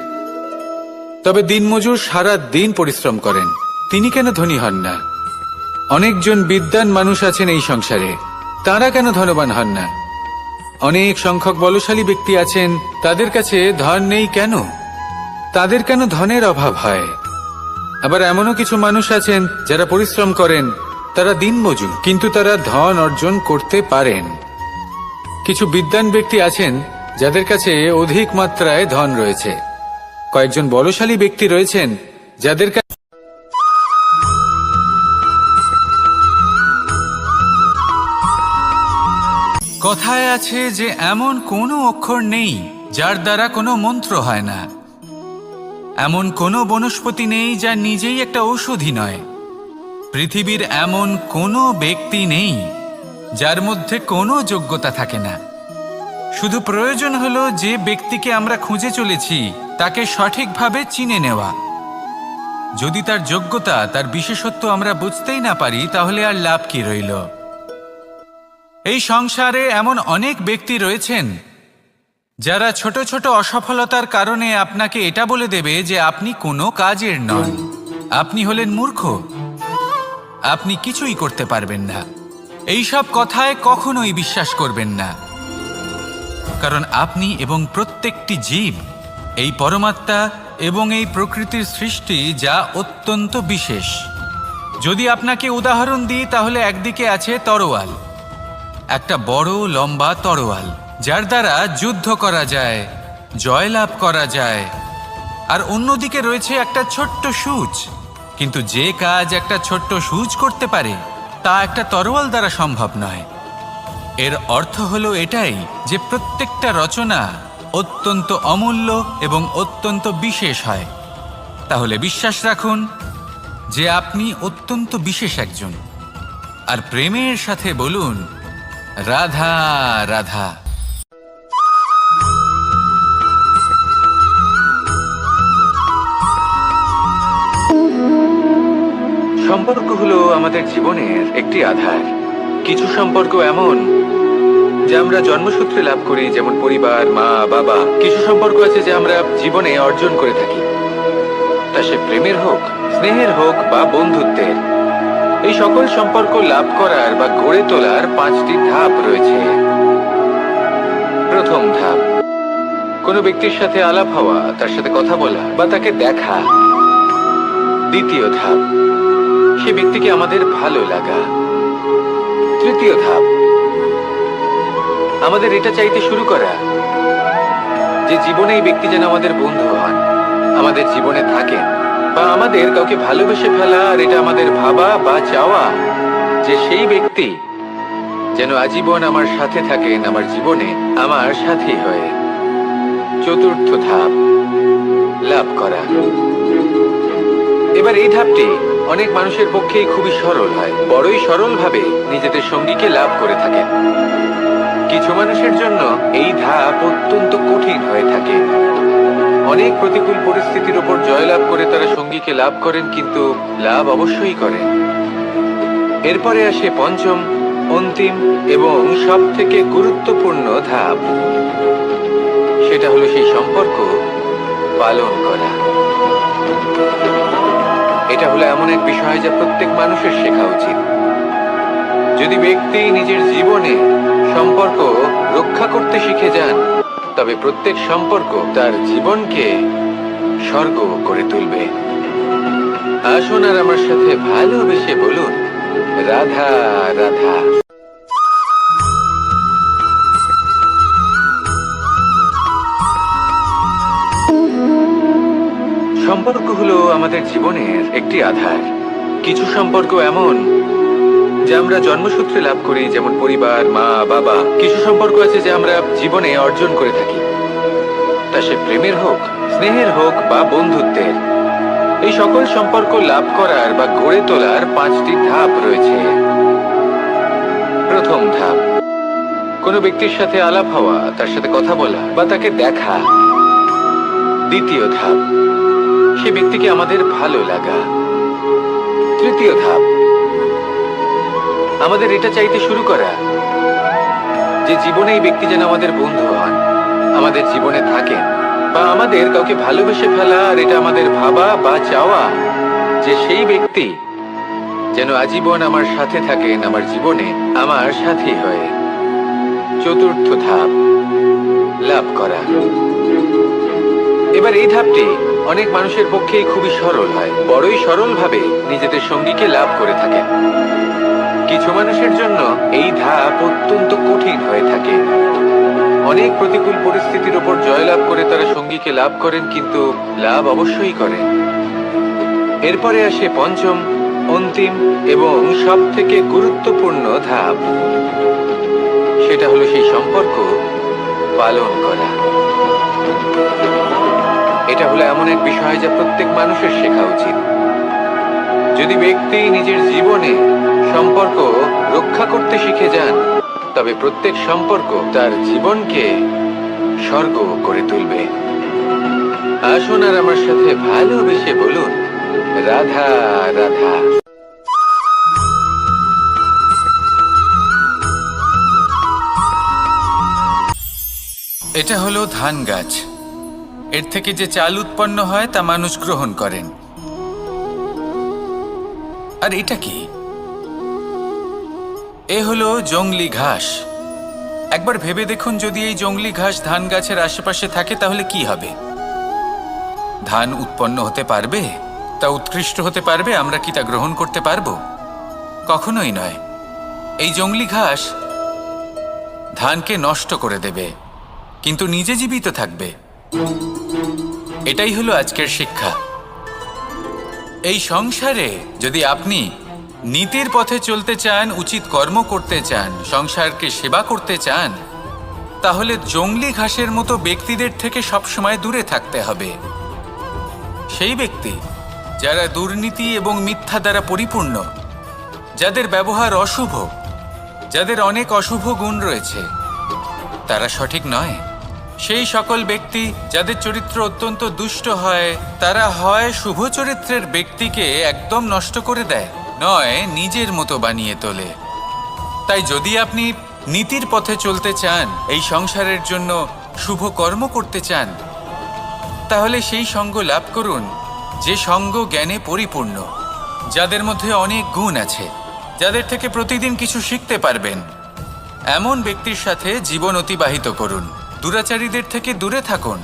তবে দিনমজুর সারা দিন পরিশ্রম করেন, তিনি কেন ধনী হন না? অনেকজন বিদ্বান মানুষ আছেন এই সংসারে, তারা কেন ধনবান হন না? অনেক সংখ্যক বলশালী ব্যক্তি আছেন, তাদের কাছে ধন নেই কেন? তাদের কেন ধনের অভাব হয়? আবার এমনও কিছু মানুষ আছেন যারা পরিশ্রম করেন, তারা দিনমজুর, কিন্তু তারা ধন অর্জন করতে পারেন। কিছু বিদ্বান ব্যক্তি আছেন যাদের কাছে অধিক মাত্রায় ধন রয়েছে। কয়েকজন বলশালী ব্যক্তি রয়েছেন যাদের কাছে কথায় আছে যে এমন কোনো অক্ষর নেই যার দ্বারা কোনো মন্ত্র হয় না। এমন কোনো বনস্পতি নেই যা নিজেই একটা ঔষধি নয়। পৃথিবীর এমন কোনো ব্যক্তি নেই যার মধ্যে কোনো যোগ্যতা থাকে না। শুধু প্রয়োজন হলো যে ব্যক্তিকে আমরা খুঁজে চলেছি তাকে সঠিকভাবে চিনে নেওয়া। যদি তার যোগ্যতা, তার বিশেষত্ব আমরা বুঝতেই না পারি, তাহলে আর লাভ কি রইল? এই সংসারে এমন অনেক ব্যক্তি রয়েছেন যারা ছোট ছোট অসফলতার কারণে আপনাকে এটা বলে দেবে যে আপনি কোনো কাজের নন, আপনি হলেন মূর্খ, আপনি কিছুই করতে পারবেন না। এইসব কথায় কখনোই বিশ্বাস করবেন না, কারণ আপনি এবং প্রত্যেকটি জীব এই পরমাত্মা এবং এই প্রকৃতির সৃষ্টি, যা অত্যন্ত বিশেষ। যদি আপনাকে উদাহরণ দিই তাহলে একদিকে আছে তরোয়াল, একটা বড় লম্বা তরোয়াল যার দ্বারা যুদ্ধ করা যায়, জয়লাভ করা যায়। আর অন্যদিকে রয়েছে একটা ছোট্ট সূচ, কিন্তু যে কাজ একটা ছোট্ট সূচ করতে পারে তা একটা তরোয়াল দ্বারা সম্ভব নয়। এর অর্থ হলো এটাই যে প্রত্যেকটা রচনা অত্যন্ত অমূল্য এবং অত্যন্ত বিশেষ হয়। তাহলে বিশ্বাস রাখুন যে আপনি অত্যন্ত বিশেষ একজন, আর প্রেমের সাথে বলুন রাধা রাধা। সম্পর্ক হলো আমাদের জীবনের একটি আধার। কিছু সম্পর্ক এমন যা আমরা জন্মসূত্রে লাভ করি, যেমন পরিবার, মা, বাবা। কিছু সম্পর্ক আছে যা আমরা জীবনে অর্জন করে থাকি, তা সে প্রেমের হোক, স্নেহের হোক বা বন্ধুত্বের। এই সকল সম্পর্ক লাভ করার বা গড়ে তোলার 5টি ধাপ রয়েছে। প্রথম ধাপ, কোনো ব্যক্তির সাথে আলাপ হওয়া, তার সাথে কথা বলা বা তাকে দেখা। দ্বিতীয় ধাপ, সে ব্যক্তিকে আমাদের ভালো লাগা। তৃতীয় ধাপ, আমাদের এটা চাইতে শুরু করা যে জীবনে এই ব্যক্তি যেন আমাদের বন্ধু হন, আমাদের জীবনে থাকেন, বা আমাদের কাউকে ভালোবেসে ফেলা আর এটা আমাদের ভাবা বা চাওয়া যে সেই ব্যক্তি যেন আজীবন আমার সাথে থাকেন, আমার জীবনে আমার সাথী হয়ে। চতুর্থ ধাপ, লাভ করা। এবার এই ধাপটি অনেক মানুষের পক্ষেই খুবই সরল হয়, বড়ই সরলভাবে নিজেদের সঙ্গীকে লাভ করে থাকেন। কিছু মানুষের জন্য এই ধাপ অত্যন্ত কঠিন হয়ে থাকে। অনেক প্রতিকূল পরিস্থিতির উপর জয়লাভ করে তারা সঙ্গীকে লাভ করেন, কিন্তু লাভ অবশ্যই করেন। এরপরে আসে পঞ্চম, অন্তিম এবং সব থেকে গুরুত্বপূর্ণ ধাপ। সেটা হলো সেই সম্পর্ক পালন করা। এটা হলো এমন এক বিষয় যা প্রত্যেক মানুষের শেখা উচিত। যদি ব্যক্তি নিজের জীবনে সম্পর্ক রক্ষা করতে শিখে যান, তবে প্রত্যেক সম্পর্ক তার জীবনকে স্বর্গ করে তুলবে। আসুন আর আমার সাথে ভালোবেসে বলুন রাধা রাধা। সম্পর্ক হলো আমাদের জীবনের একটি আধার। কিছু সম্পর্ক এমন যা আমরা জন্মসূত্রে লাভ করি, যেমন পরিবার, মা, বাবা। কিছু সম্পর্ক আছে যা আমরা জীবনে অর্জন করে থাকি, তা সে প্রেমের হোক, স্নেহের হোক বা বন্ধুত্বের। এই সকল সম্পর্ক লাভ করার বা গড়ে তোলার 5টি ধাপ রয়েছে। প্রথম ধাপ, কোনো ব্যক্তির সাথে আলাপ হওয়া, তার সাথে কথা বলা বা তাকে দেখা। দ্বিতীয় ধাপ, সে ব্যক্তিকে আমাদের ভালো লাগা। তৃতীয় ধাপ, আমাদের এটা চাইতে শুরু করা যে জীবনে এই ব্যক্তি যেন আমাদের বন্ধু হন, আমাদের জীবনে থাকেন, বা আমাদের কাউকে ভালোবেসে ফেলা আর এটা আমাদের ভাবা বা চাওয়া যে সেই ব্যক্তি যেন আজীবন আমার সাথে থাকেন, আমার জীবনে আমার সাথী হয়ে। চতুর্থ ধাপ, লাভ করা। এবার এই ধাপটি অনেক মানুষের পক্ষেই খুবই সরল হয়, বড়ই সরলভাবে নিজেদের সঙ্গীকে লাভ করে থাকেন। কিছু মানুষের জন্য এই ধাপ অত্যন্ত কঠিন হয়ে থাকে। অনেক প্রতিকূল পরিস্থিতির উপর জয়লাভ করে তারা সঙ্গীকে লাভ করেন, কিন্তু লাভ অবশ্যই করেন। এরপরে আসে পঞ্চম, অন্তিম এবং সব থেকে গুরুত্বপূর্ণ ধাপ। সেটা হলো সেই সম্পর্ক পালন করা। এটা হলো এমন এক বিষয় যা প্রত্যেক মানুষের শেখা উচিত। যদি ব্যক্তি নিজের জীবনে সম্পর্ক রক্ষা করতে শিখে যান, তবে প্রত্যেক সম্পর্ক তার জীবনকে স্বর্গ করে তুলবে। আসুন আর আমার সাথে ভালোবেসে বলুন, রাধা রাধা। এটা হলো ধান গাছ। এর থেকে যে চাল উৎপন্ন হয় তা মানুষ গ্রহণ করেন। আর এটা কি? এ হলো জংলি ঘাস। একবার ভেবে দেখুন, যদি এই জংলি ঘাস ধান গাছের আশেপাশে থাকে তাহলে কি হবে? ধান উৎপন্ন হতে পারবে? তা উৎকৃষ্ট হতে পারবে? আমরা কি তা গ্রহণ করতে পারবো? কখনোই নয়। এই জংলি ঘাস ধানকে নষ্ট করে দেবে, কিন্তু নিজে জীবিত থাকবে। এটাই হলো আজকের শিক্ষা। এই সংসারে যদি আপনি নীতির পথে চলতে চান, উচিত কর্ম করতে চান, সংসারকে সেবা করতে চান, তাহলে জংলি ঘাসের মতো ব্যক্তিদের থেকে সবসময় দূরে থাকতে হবে। সেই ব্যক্তি যারা দুর্নীতি এবং মিথ্যা দ্বারা পরিপূর্ণ, যাদের ব্যবহার অশুভ, যাদের অনেক অশুভ গুণ রয়েছে, তারা সঠিক নয়। সেই সকল ব্যক্তি যাদের চরিত্র অত্যন্ত দুষ্ট হয়, তারা হয় শুভ চরিত্রের ব্যক্তিকে একদম নষ্ট করে দেয়, নয় নিজের মতো বানিয়ে তোলে। তাই যদি আপনি নীতির পথে চলতে চান, এই সংসারের জন্য শুভ কর্ম করতে চান, তাহলে সেই সঙ্গ লাভ করুন যে সঙ্গ জ্ঞানে পরিপূর্ণ, যাদের মধ্যে অনেক গুণ আছে, যাদের থেকে প্রতিদিন কিছু শিখতে পারবেন। এমন ব্যক্তির সাথে জীবন অতিবাহিত করুন। দুরাচারীদের থেকে দূরে থাকুন।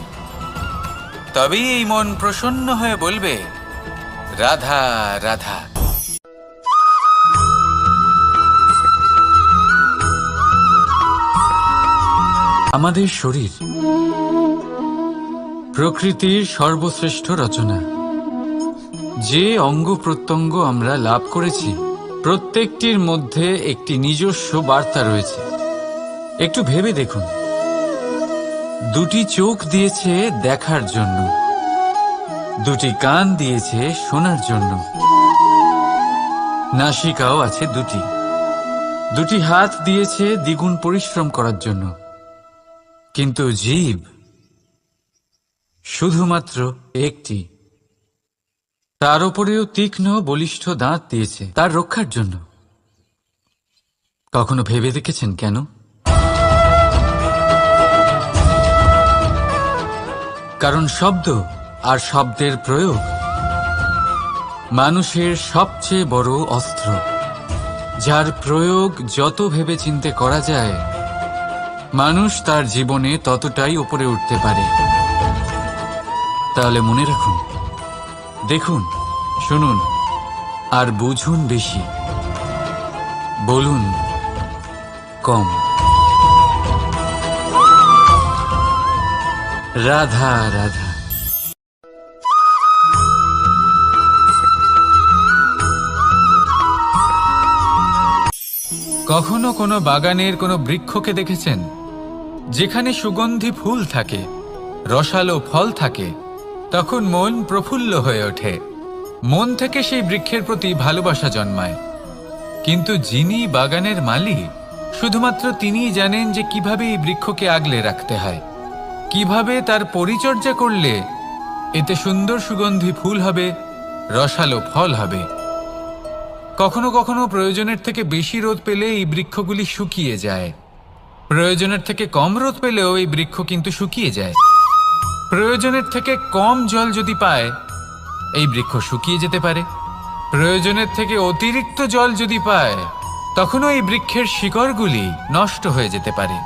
তবেই এই মন প্রসন্ন হয়ে বলবে, রাধা রাধা। আমাদের শরীর প্রকৃতির সর্বশ্রেষ্ঠ রচনা। যে অঙ্গ প্রত্যঙ্গ আমরা লাভ করেছি, প্রত্যেকটির মধ্যে একটি নিজস্ব বার্তা রয়েছে। একটু ভেবে দেখুন, দুটি চোখ দিয়েছে দেখার জন্য, দুটি কান দিয়েছে শোনার জন্য, নাসিকাও আছে দুটি, দুটি হাত দিয়েছে দ্বিগুণ পরিশ্রম করার জন্য। কিন্তু জীব শুধুমাত্র একটি। তার উপরেও তীক্ষ্ণ বলিষ্ঠ দাঁত দিয়েছে তার রক্ষার জন্য। কখনো ভেবে দেখেছেন কেন? কারণ শব্দ আর শব্দের প্রয়োগ মানুষের সবচেয়ে বড় অস্ত্র, যার প্রয়োগ যত ভেবেচিন্তে করা যায়, মানুষ তার জীবনে ততটাই উপরে উঠতে পারে। তাহলে মনে রাখুন, দেখুন, শুনুন আর বুঝুন বেশি, বলুন কম। রাধা রাধা। কখনো কোনো বাগানের কোনো বৃক্ষকে দেখেছেন যেখানে সুগন্ধি ফুল থাকে, রসালো ফল থাকে? তখন মন প্রফুল্ল হয়ে ওঠে, মন থেকে সেই বৃক্ষের প্রতি ভালোবাসা জন্মায়। কিন্তু যিনি বাগানের মালিক, শুধুমাত্র তিনিই জানেন যে কিভাবে এই বৃক্ষকে আগলে রাখতে হয়, কিভাবে তার পরিচর্যা করলে এতে সুন্দর সুগন্ধি ফুল হবে, রসালো ফল হবে। কখনো কখনো প্রয়োজনের থেকে বেশি রোদ পেলে এই বৃক্ষগুলি শুকিয়ে যায়, প্রয়োজনের থেকে কম রোদ পেলেও এই বৃক্ষ কিন্তু শুকিয়ে যায়। প্রয়োজনের থেকে কম জল যদি পায়, এই বৃক্ষ শুকিয়ে যেতে পারে। প্রয়োজনের থেকে অতিরিক্ত জল যদি পায়, তখনও এই বৃক্ষের শিকড়গুলি নষ্ট হয়ে যেতে পারে।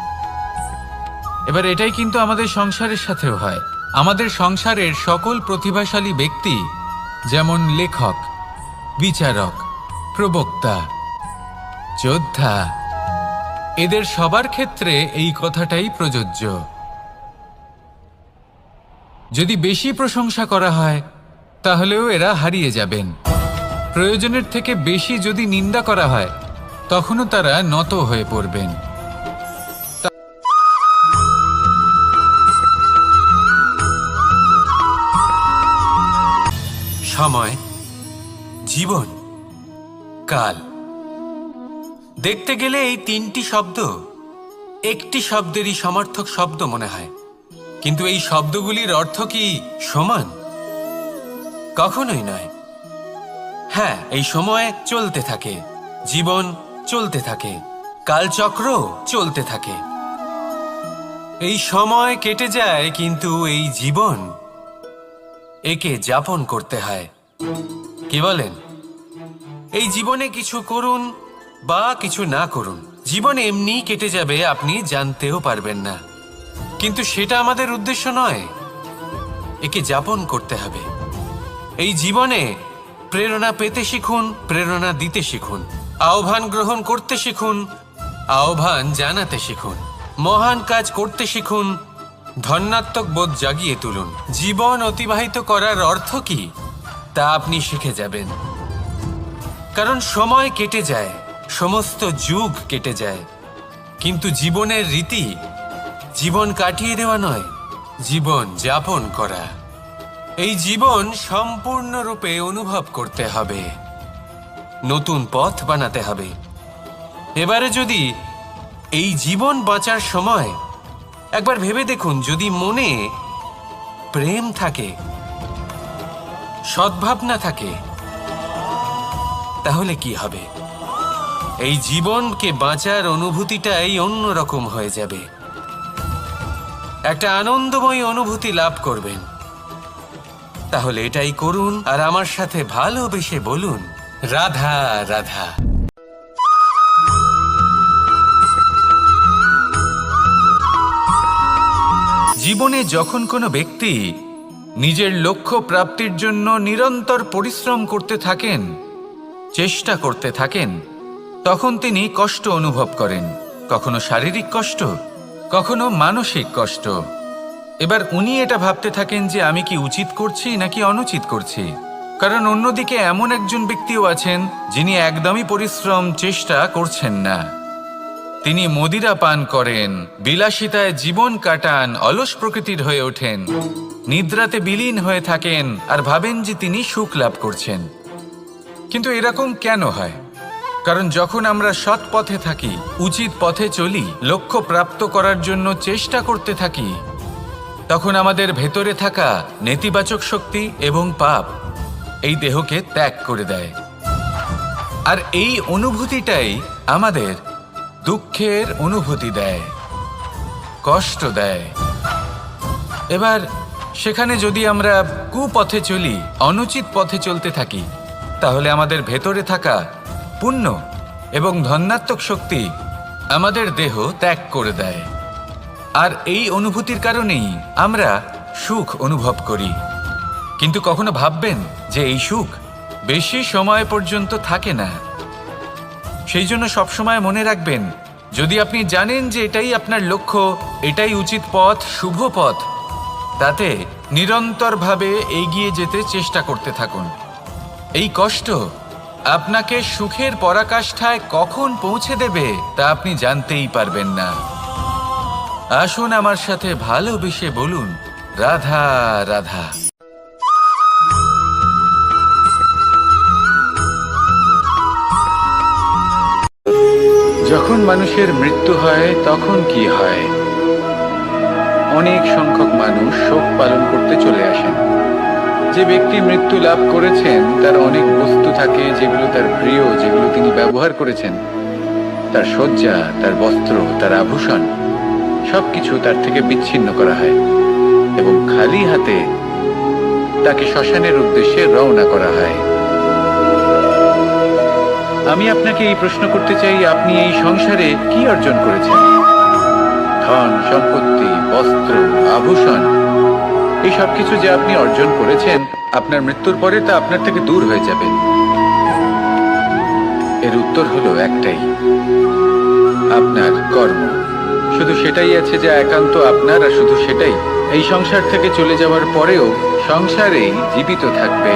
এবার এটাই কিন্তু আমাদের সংসারের সাথেও হয়। আমাদের সংসারের সকল প্রতিভাশালী ব্যক্তি, যেমন লেখক, বিচারক, প্রবক্তা, যোদ্ধা, এদের সবার ক্ষেত্রে এই কথাটাই প্রযোজ্য। যদি বেশি প্রশংসা করা হয় তাহলেও এরা হারিয়ে যাবেন। প্রয়োজনের থেকে বেশি যদি নিন্দা করা হয় তখনও তারা নত হয়ে পড়বেন। সময়, জীবন, কাল। দেখতে গেলে এই তিনটি শব্দ একটি শব্দেরই সমার্থক শব্দ মনে হয়, কিন্তু এই শব্দগুলির অর্থ কি সমান? কখনোই নয়। হ্যাঁ, এই সময় চলতে থাকে, জীবন চলতে থাকে, কালচক্র চলতে থাকে। এই সময় কেটে যায়, কিন্তু এই জীবন একে যাপন করতে হয়। কি বলেন? এই জীবনে কিছু করুন বা কিছু না করুন, জীবন এমনি কেটে যাবে, আপনি জানতেও পারবেন না। কিন্তু সেটা আমাদের উদ্দেশ্য নয়, একে যাপন করতে হবে। এই জীবনে প্রেরণা পেতে শিখুন, প্রেরণা দিতে শিখুন, আহ্বান গ্রহণ করতে শিখুন, আহ্বান জানাতে শিখুন, মহান কাজ করতে শিখুন, ধন্যাত্মক বোধ জাগিয়ে তুলুন। জীবন অতিবাহিত করার অর্থ কি তা আপনি শিখে যাবেন। কারণ সময় কেটে যায়, সমস্ত যুগ কেটে যায়, কিন্তু জীবনের রীতি জীবন কাটিয়ে দেওয়া নয়, জীবন যাপন করা। এই জীবন সম্পূর্ণরূপে অনুভব করতে হবে, নতুন পথ বানাতে হবে। এবারে যদি এই জীবন বাঁচার সময় একবার ভেবে দেখুন, যদি মনে প্রেম থাকে, সদ্ভাবনা থাকে, তাহলে কি হবে? এই জীবনকে বাঁচার অনুভূতিটাই অন্যরকম হয়ে যাবে, একটা আনন্দময় অনুভূতি লাভ করবেন। তাহলে এটাই করুন আর আমার সাথে ভালোবেসে বলুন, রাধা রাধা। জীবনে যখন কোনো ব্যক্তি নিজের লক্ষ্য প্রাপ্তির জন্য নিরন্তর পরিশ্রম করতে থাকেন, চেষ্টা করতে থাকেন, তখন তিনি কষ্ট অনুভব করেন, কখনো শারীরিক কষ্ট, কখনো মানসিক কষ্ট। এবার উনি এটা ভাবতে থাকেন যে আমি কি উচিত করছি নাকি অনুচিত করছি। কারণ অন্যদিকে এমন একজন ব্যক্তিও আছেন যিনি একদমই পরিশ্রম চেষ্টা করছেন না। তিনি মদিরা পান করেন, বিলাসিতায় জীবন কাটান, অলস প্রকৃতির হয়ে ওঠেন, নিদ্রাতে বিলীন হয়ে থাকেন আর ভাবেন যে তিনি সুখ লাভ করছেন। কিন্তু এরকম কেন হয়? কারণ যখন আমরা সৎ পথে থাকি, উচিত পথে চলি, লক্ষ্য প্রাপ্ত করার জন্য চেষ্টা করতে থাকি, তখন আমাদের ভেতরে থাকা নেতিবাচক শক্তি এবং পাপ এই দেহকে ত্যাগ করে দেয়। আর এই অনুভূতিটাই আমাদের দুঃখের অনুভূতি দেয়, কষ্ট দেয়। এবার সেখানে যদি আমরা কুপথে চলি, অনুচিত পথে চলতে থাকি, তাহলে আমাদের ভেতরে থাকা পুণ্য এবং ধন্যাত্মক শক্তি আমাদের দেহ ত্যাগ করে দেয়। আর এই অনুভূতির কারণেই আমরা সুখ অনুভব করি। কিন্তু কখনো ভাববেন যে এই সুখ বেশি সময় পর্যন্ত থাকে না। সেই জন্য সবসময় মনে রাখবেন, যদি আপনি জানেন যে এটাই আপনার লক্ষ্য, এটাই উচিত পথ, শুভ পথ, তাতে নিরন্তরভাবে এগিয়ে যেতে চেষ্টা করতে থাকুন। এই কষ্ট আপনাকে সুখের পরাকাষ্ঠায় কখন পৌঁছে দেবে তা আপনি জানতেই পারবেন না। আসুন আমার সাথে ভালোবেসে বলুন, রাধা রাধা। যখন মানুষের মৃত্যু হয় তখন কি হয়? অনেক সংখ্যক মানুষ শোক পালন করতে চলে আসেন। যে ব্যক্তি মৃত্যু লাভ করেছেন তার অনেক বস্তু থাকে যেগুলো তার প্রিয়, যেগুলো তিনি ব্যবহার করেছেন। তার শয্যা, তার বস্ত্র, তার আভূষণ সবকিছু তার থেকে বিচ্ছিন্ন করা হয় এবং খালি হাতে তাকে শ্মশানের উদ্দেশ্যে রওনা করা হয়। আমি আপনাকে এই প্রশ্ন করতে চাই, আপনি এই সংসারে কি অর্জন করেছেন? ধন সম্পত্তি, বস্ত্র, আভূষণ, এই সব কিছু যে আপনি অর্জন করেছেন, আপনার মৃত্যুর পরে তা আপনার থেকে দূর হয়ে যাবে। এর উত্তর হলো একটাই, আপনার কর্ম। শুধু সেটাই আছে যা একান্ত আপনার, আর শুধু সেটাই এই সংসার থেকে চলে যাওয়ার পরেও সংসারেই জীবিত থাকবে।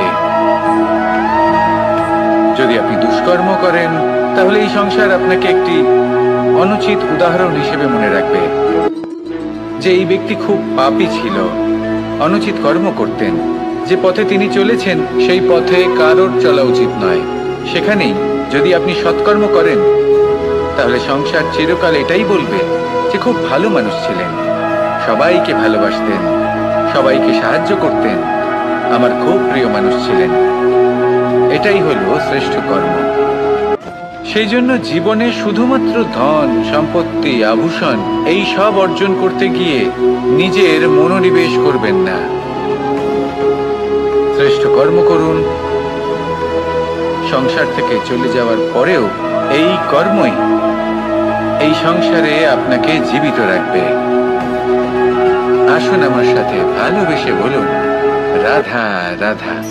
যদি আপনি দুষ্কর্ম করেন, তাহলে এই সংসার আপনাকে একটি অনুচিত উদাহরণ হিসেবে মনে রাখবে যে এই ব্যক্তি খুব পাপী ছিল, অনুচিত কর্ম করতেন। যে পথে তিনি চলেছেন সেই পথে কারোর চলা উচিত নয়। সেখানেই যদি আপনি সৎকর্ম করেন, তাহলে সংসার চিরকাল এটাই বলবে যে খুব ভালো মানুষ ছিলেন, সবাইকে ভালোবাসতেন, সবাইকে সাহায্য করতেন, আমার খুব প্রিয় মানুষ ছিলেন। এটাই হলো শ্রেষ্ঠ কর্ম। সেই জন্য জীবনে শুধুমাত্র ধন, সম্পত্তি, আভূষণ এই সব অর্জন করতে গিয়ে নিজের মনোনিবেশ করবেন না। শ্রেষ্ঠ কর্ম করুন। সংসার থেকে চলে যাওয়ার পরেও এই কর্মই এই সংসারে আপনাকে জীবিত রাখবে। আসুন আমার সাথে ভালোবেসে বলুন, রাধা রাধা।